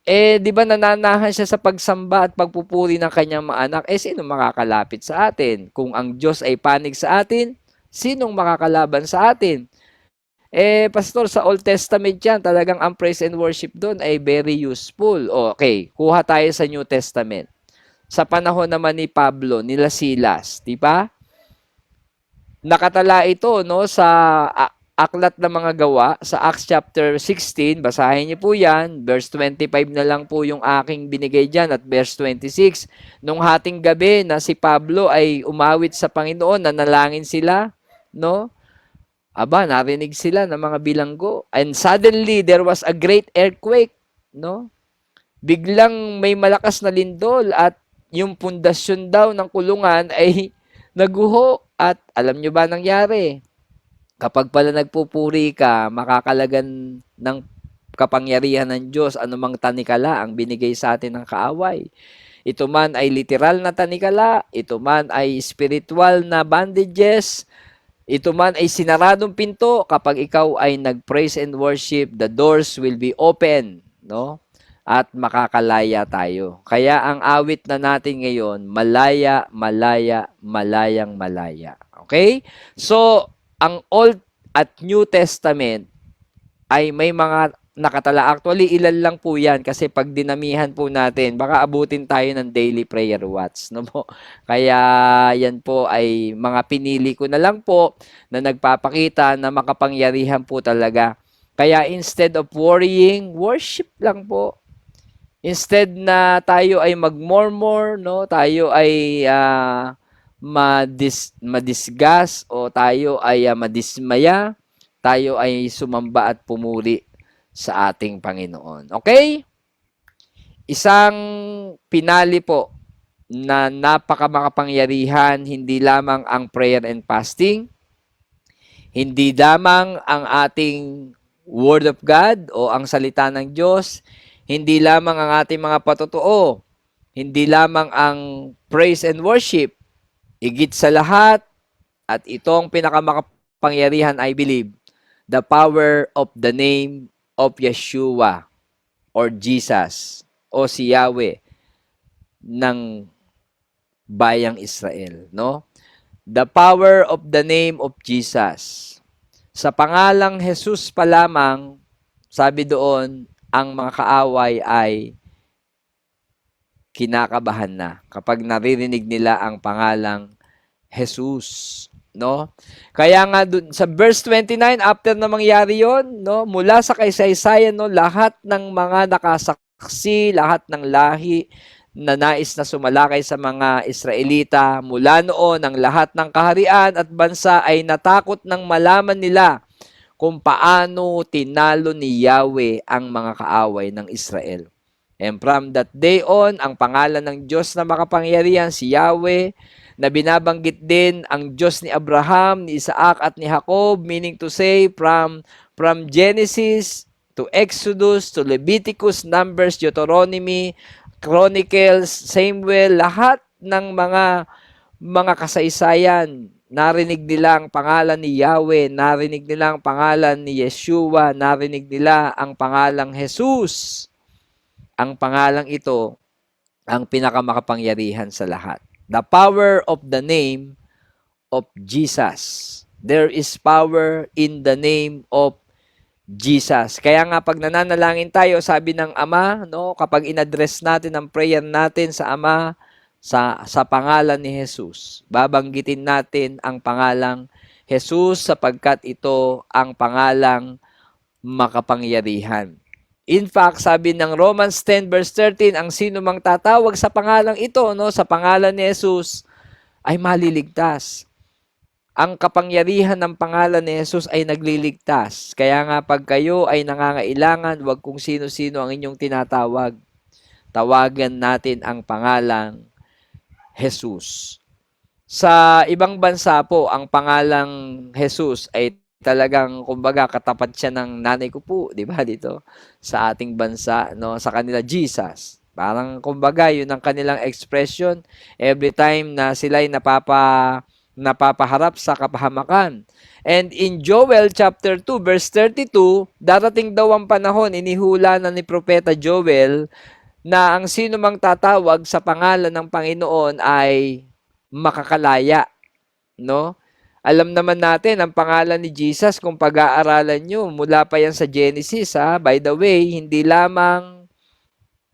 di ba nananahan siya sa pagsamba at pagpupuri ng kanyang mga anak, sino makakalapit sa atin? Kung ang Diyos ay panig sa atin, sinong makakalaban sa atin? Pastor, sa Old Testament yan, talagang ang praise and worship doon ay very useful. Okay, kuha tayo sa New Testament. Sa panahon naman ni Pablo, nila Silas, di ba? Nakatala ito no sa Aklat ng mga Gawa sa Acts chapter 16. Basahin niyo po 'yan. Verse 25 na lang po yung aking binigay diyan at verse 26. Nung hating gabi na si Pablo ay umawit sa Panginoon, nanalangin sila, no? Aba, narinig sila ng mga bilanggo. And suddenly there was a great earthquake, no? Biglang may malakas na lindol at yung pundasyon daw ng kulungan ay naguho. At alam nyo ba nangyari? Kapag pala nagpupuri ka, makakalagan ng kapangyarihan ng Diyos, anumang tanikala ang binigay sa atin ng kaaway. Ito man ay literal na tanikala, ito man ay spiritual na bandages, ito man ay sinaradong pinto. Kapag ikaw ay nag-praise and worship, the doors will be open, no? At makakalaya tayo. Kaya ang awit na natin ngayon, malaya, malaya, malayang malaya. Okay? So, ang Old at New Testament ay may mga nakatala. Actually, ilan lang po yan kasi pag dinamihan po natin, baka abutin tayo ng daily prayer watch. No po? Kaya yan po ay mga pinili ko na lang po na nagpapakita na makapangyarihan po talaga. Kaya instead of worrying, worship lang po. Instead na tayo ay mag-murmur, no? Tayo ay madisgas o tayo ay madismaya, tayo ay sumamba at pumuri sa ating Panginoon. Okay? Isang pinali po na napakamakapangyarihan, hindi lamang ang prayer and fasting, hindi lamang ang ating Word of God o ang salita ng Diyos, hindi lamang ang ating mga patotoo, hindi lamang ang praise and worship, higit sa lahat, at itong pinakamakapangyarihan, I believe, the power of the name of Yeshua or Jesus o si Yahweh ng bayang Israel, no? The power of the name of Jesus. Sa pangalang Jesus pa lamang, sabi doon, ang mga kaaway ay kinakabahan na kapag naririnig nila ang pangalang Jesus, no? Kaya nga dun, sa verse 29, after na mangyari yon, no, mula sa kaysaysayan, no, lahat ng mga nakasaksi, lahat ng lahi na nais na sumalakay sa mga Israelita, mula noon ang lahat ng kaharian at bansa ay natakot nang malaman nila kung paano tinalo ni Yahweh ang mga kaaway ng Israel. And from that day on, ang pangalan ng Diyos na makapangyarihan, si Yahweh, na binabanggit din ang Diyos ni Abraham, ni Isaac at ni Jacob, meaning to say from Genesis to Exodus to Leviticus, Numbers, Deuteronomy, Chronicles, Samuel, lahat ng mga kasaysayan, narinig nila ang pangalan ni Yahweh, narinig nila ang pangalan ni Yeshua, narinig nila ang pangalang Jesus. Ang pangalang ito ang pinakamakapangyarihan sa lahat. The power of the name of Jesus. There is power in the name of Jesus. Kaya nga pag nananalangin tayo, sabi ng Ama, no, kapag in-address natin ang prayer natin sa Ama, sa pangalan ni Jesus, babanggitin natin ang pangalang Jesus sapagkat ito ang pangalang makapangyarihan. In fact, sabi ng Romans 10 verse 13, ang sino mang tatawag sa pangalang ito, no, sa pangalan ni Jesus, ay maliligtas. Ang kapangyarihan ng pangalan ni Jesus ay nagliligtas. Kaya nga pag kayo ay nangangailangan, wag kung sino-sino ang inyong tinatawag. Tawagan natin ang pangalang Jesus. Sa ibang bansa po, ang pangalang Jesus ay talagang kumbaga katapat siya ng nanay ko po, 'di ba, dito sa ating bansa, no, sa kanila Jesus. Parang kumbaga 'yun ang kanilang expression every time na sila ay napapaharap sa kapahamakan. And in Joel chapter 2 verse 32, darating daw ang panahon, inihula na ni propeta Joel, na ang sino mang tatawag sa pangalan ng Panginoon ay makakalaya, no? Alam naman natin ang pangalan ni Jesus kung pag-aaralan nyo, mula pa yan sa Genesis ha. By the way, hindi lamang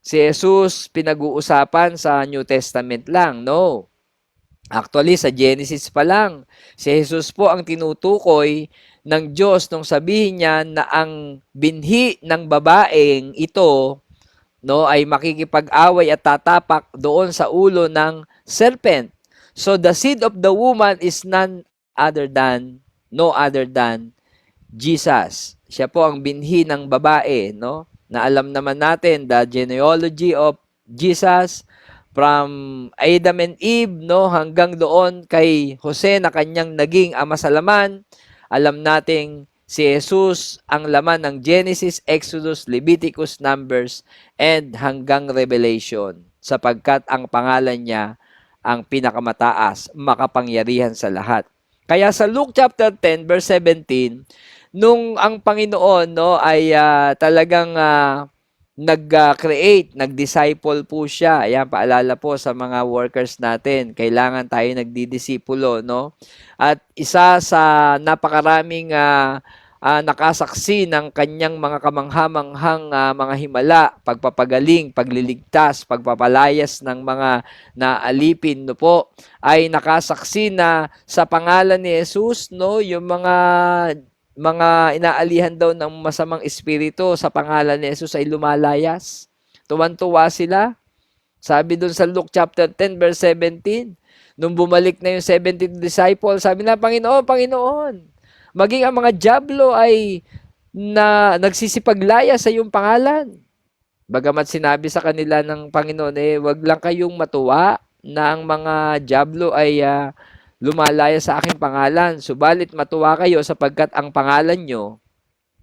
si Jesus pinag-uusapan sa New Testament lang, no. Actually, sa Genesis pa lang, si Jesus po ang tinutukoy ng Diyos nung sabihin niya na ang binhi ng babaeng ito, no, ay makikipag-away at tatapak doon sa ulo ng serpent. So the seed of the woman is no other than Jesus. Siya po ang binhi ng babae, no? Na alam naman natin the genealogy of Jesus from Adam and Eve, no, hanggang doon kay Jose na kanyang naging ama sa laman. Alam nating si Jesus ang laman ng Genesis, Exodus, Leviticus, Numbers, and hanggang Revelation, sapagkat ang pangalan niya ang pinakamataas, makapangyarihan sa lahat. Kaya sa Luke chapter 10 verse 17, nung ang Panginoon, no, ay talagang nag-create, nag-disciple po siya. Ayan, paalala po sa mga workers natin, kailangan tayo nagdidisipulo, no? At isa sa napakaraming nakasaksi ng kanyang mga kamangha-manghang mga himala, pagpapagaling, pagliligtas, pagpapalayas ng mga naalipin, no po, ay nakasaksi na sa pangalan ni Jesus, no, yung mga inaalihan daw ng masamang espiritu sa pangalan ni Jesus ay lumalayas. Tuwan-tuwa sila. Sabi dun sa Luke chapter 10 verse 17, nung bumalik na yung 70 disciples, sabi na, Panginoon, Panginoon, maging ang mga dyablo ay nagsisipaglaya sa iyong pangalan. Bagamat sinabi sa kanila ng Panginoon, wag lang kayong matuwa na ang mga dyablo ay lumalaya sa aking pangalan. Subalit matuwa kayo sapagkat ang pangalan nyo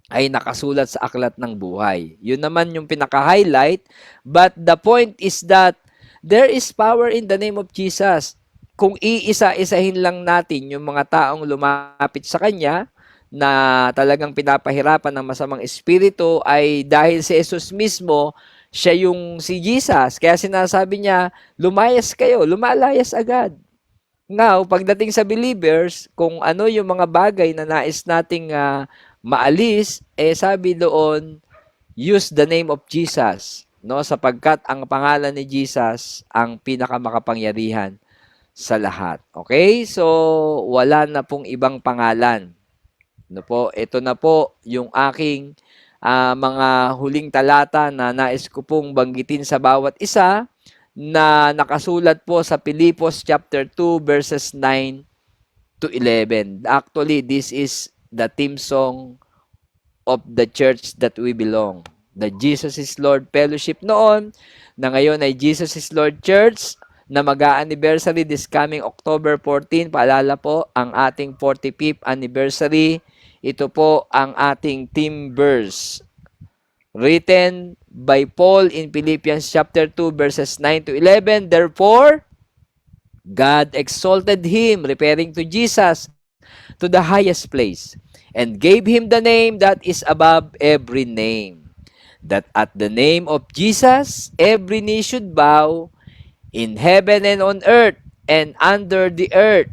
ay nakasulat sa aklat ng buhay. Yun naman yung pinaka-highlight. But the point is that there is power in the name of Jesus. Kung iisa-isahin lang natin yung mga taong lumapit sa Kanya, na talagang pinapahirapan ng masamang espiritu, ay dahil si Jesus mismo, siya yung si Jesus. Kaya sinasabi niya, lumayas kayo, lumalayas agad. Now, pagdating sa believers, kung ano yung mga bagay na nais nating maalis, sabi doon, use the name of Jesus, no? Sapagkat ang pangalan ni Jesus ang pinakamakapangyarihan sa lahat. Okay? So, wala na pong ibang pangalan. No po, ito na po yung aking mga huling talata na nais ko pong banggitin sa bawat isa, na nakasulat po sa Pilipos chapter 2 verses 9 to 11. Actually, this is the theme song of the church that we belong. The Jesus is Lord Fellowship noon, na ngayon ay Jesus is Lord Church, na mag-a-anniversary this coming October 14. Paalala po, ang ating 45th anniversary. Ito po ang ating theme verse, written by Paul in Philippians chapter 2 verses 9 to 11. Therefore, God exalted him, referring to Jesus, to the highest place, and gave him the name that is above every name, that at the name of Jesus every knee should bow, in heaven and on earth and under the earth,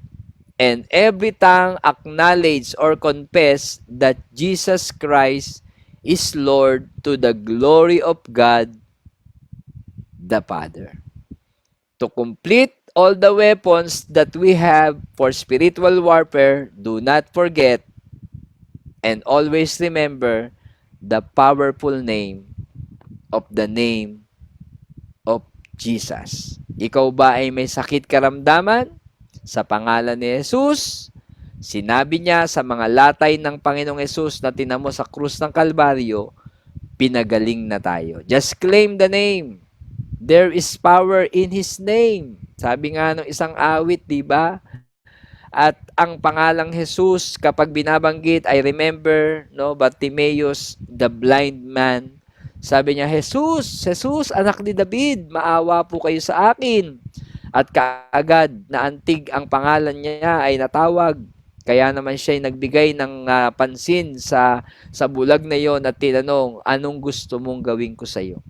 and every tongue acknowledge or confess that Jesus Christ is Lord, to the glory of God the Father. To complete all the weapons that we have for spiritual warfare, do not forget and always remember the powerful name of Jesus. Ikaw ba ay may sakit karamdaman? Sa pangalan ni Jesus, sinabi niya sa mga latay ng Panginoong Jesus na tinamo sa krus ng Kalbaryo, pinagaling na tayo. Just claim the name. There is power in His name. Sabi nga ng isang awit, di ba? At ang pangalang Jesus, kapag binabanggit, I remember, no, Bartimaeus, the blind man. Sabi niya, Jesus, Jesus, anak ni David, maawa po kayo sa akin. At kaagad na antig ang pangalan niya ay natawag. Kaya naman siya ay nagbigay ng pansin sa bulag na yon at tinanong, anong gusto mong gawin ko sa iyo?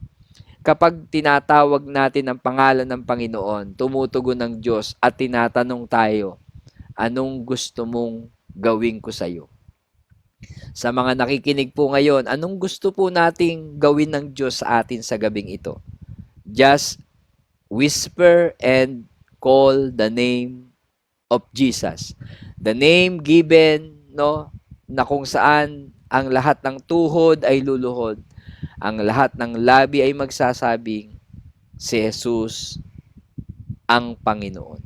Kapag tinatawag natin ang pangalan ng Panginoon, tumutugon ng Diyos at tinatanong tayo, Anong gusto mong gawin ko sa'yo? Sa mga nakikinig po ngayon, anong gusto po nating gawin ng Diyos sa atin sa gabing ito? Just whisper and call the name of Jesus. The name given, no, na kung saan ang lahat ng tuhod ay luluhod, ang lahat ng labi ay magsasabing, si Jesus ang Panginoon.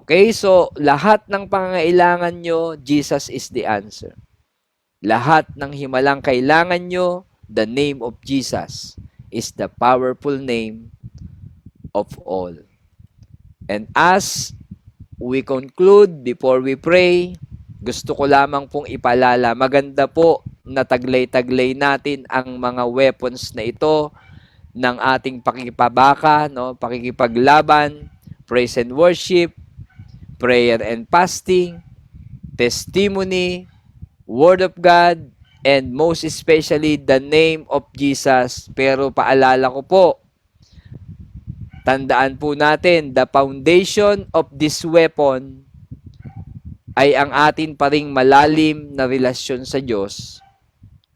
Okay, so lahat ng pangangailangan nyo, Jesus is the answer. Lahat ng himalang kailangan nyo, the name of Jesus is the powerful name of all. And as we conclude, before we pray, gusto ko lamang pong ipalala, maganda po na taglay-taglay natin ang mga weapons na ito ng ating pakikipabaka, no, pakikipaglaban, praise and worship, prayer and fasting, testimony, word of God, and most especially the name of Jesus. Pero paalala ko po, tandaan po natin, the foundation of this weapon ay ang atin pa ring malalim na relasyon sa Diyos,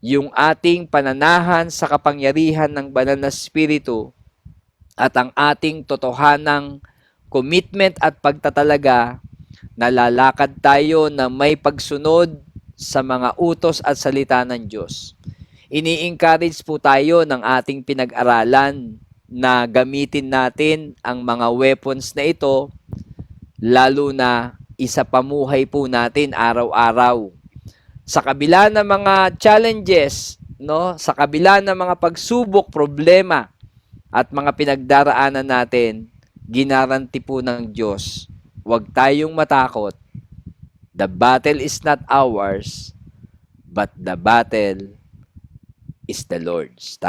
yung ating pananahan sa kapangyarihan ng banal na Espiritu, at ang ating totohanang commitment at pagtatalaga na lalakad tayo na may pagsunod sa mga utos at salita ng Diyos. Ini-encourage po tayo ng ating pinag-aralan na gamitin natin ang mga weapons na ito, lalo na isa pamuhay po natin araw-araw. Sa kabila ng mga challenges, no, sa kabila ng mga pagsubok, problema, at mga pinagdaraanan natin, ginaranti po ng Diyos, huwag tayong matakot. The battle is not ours, but the battle is the Lord's.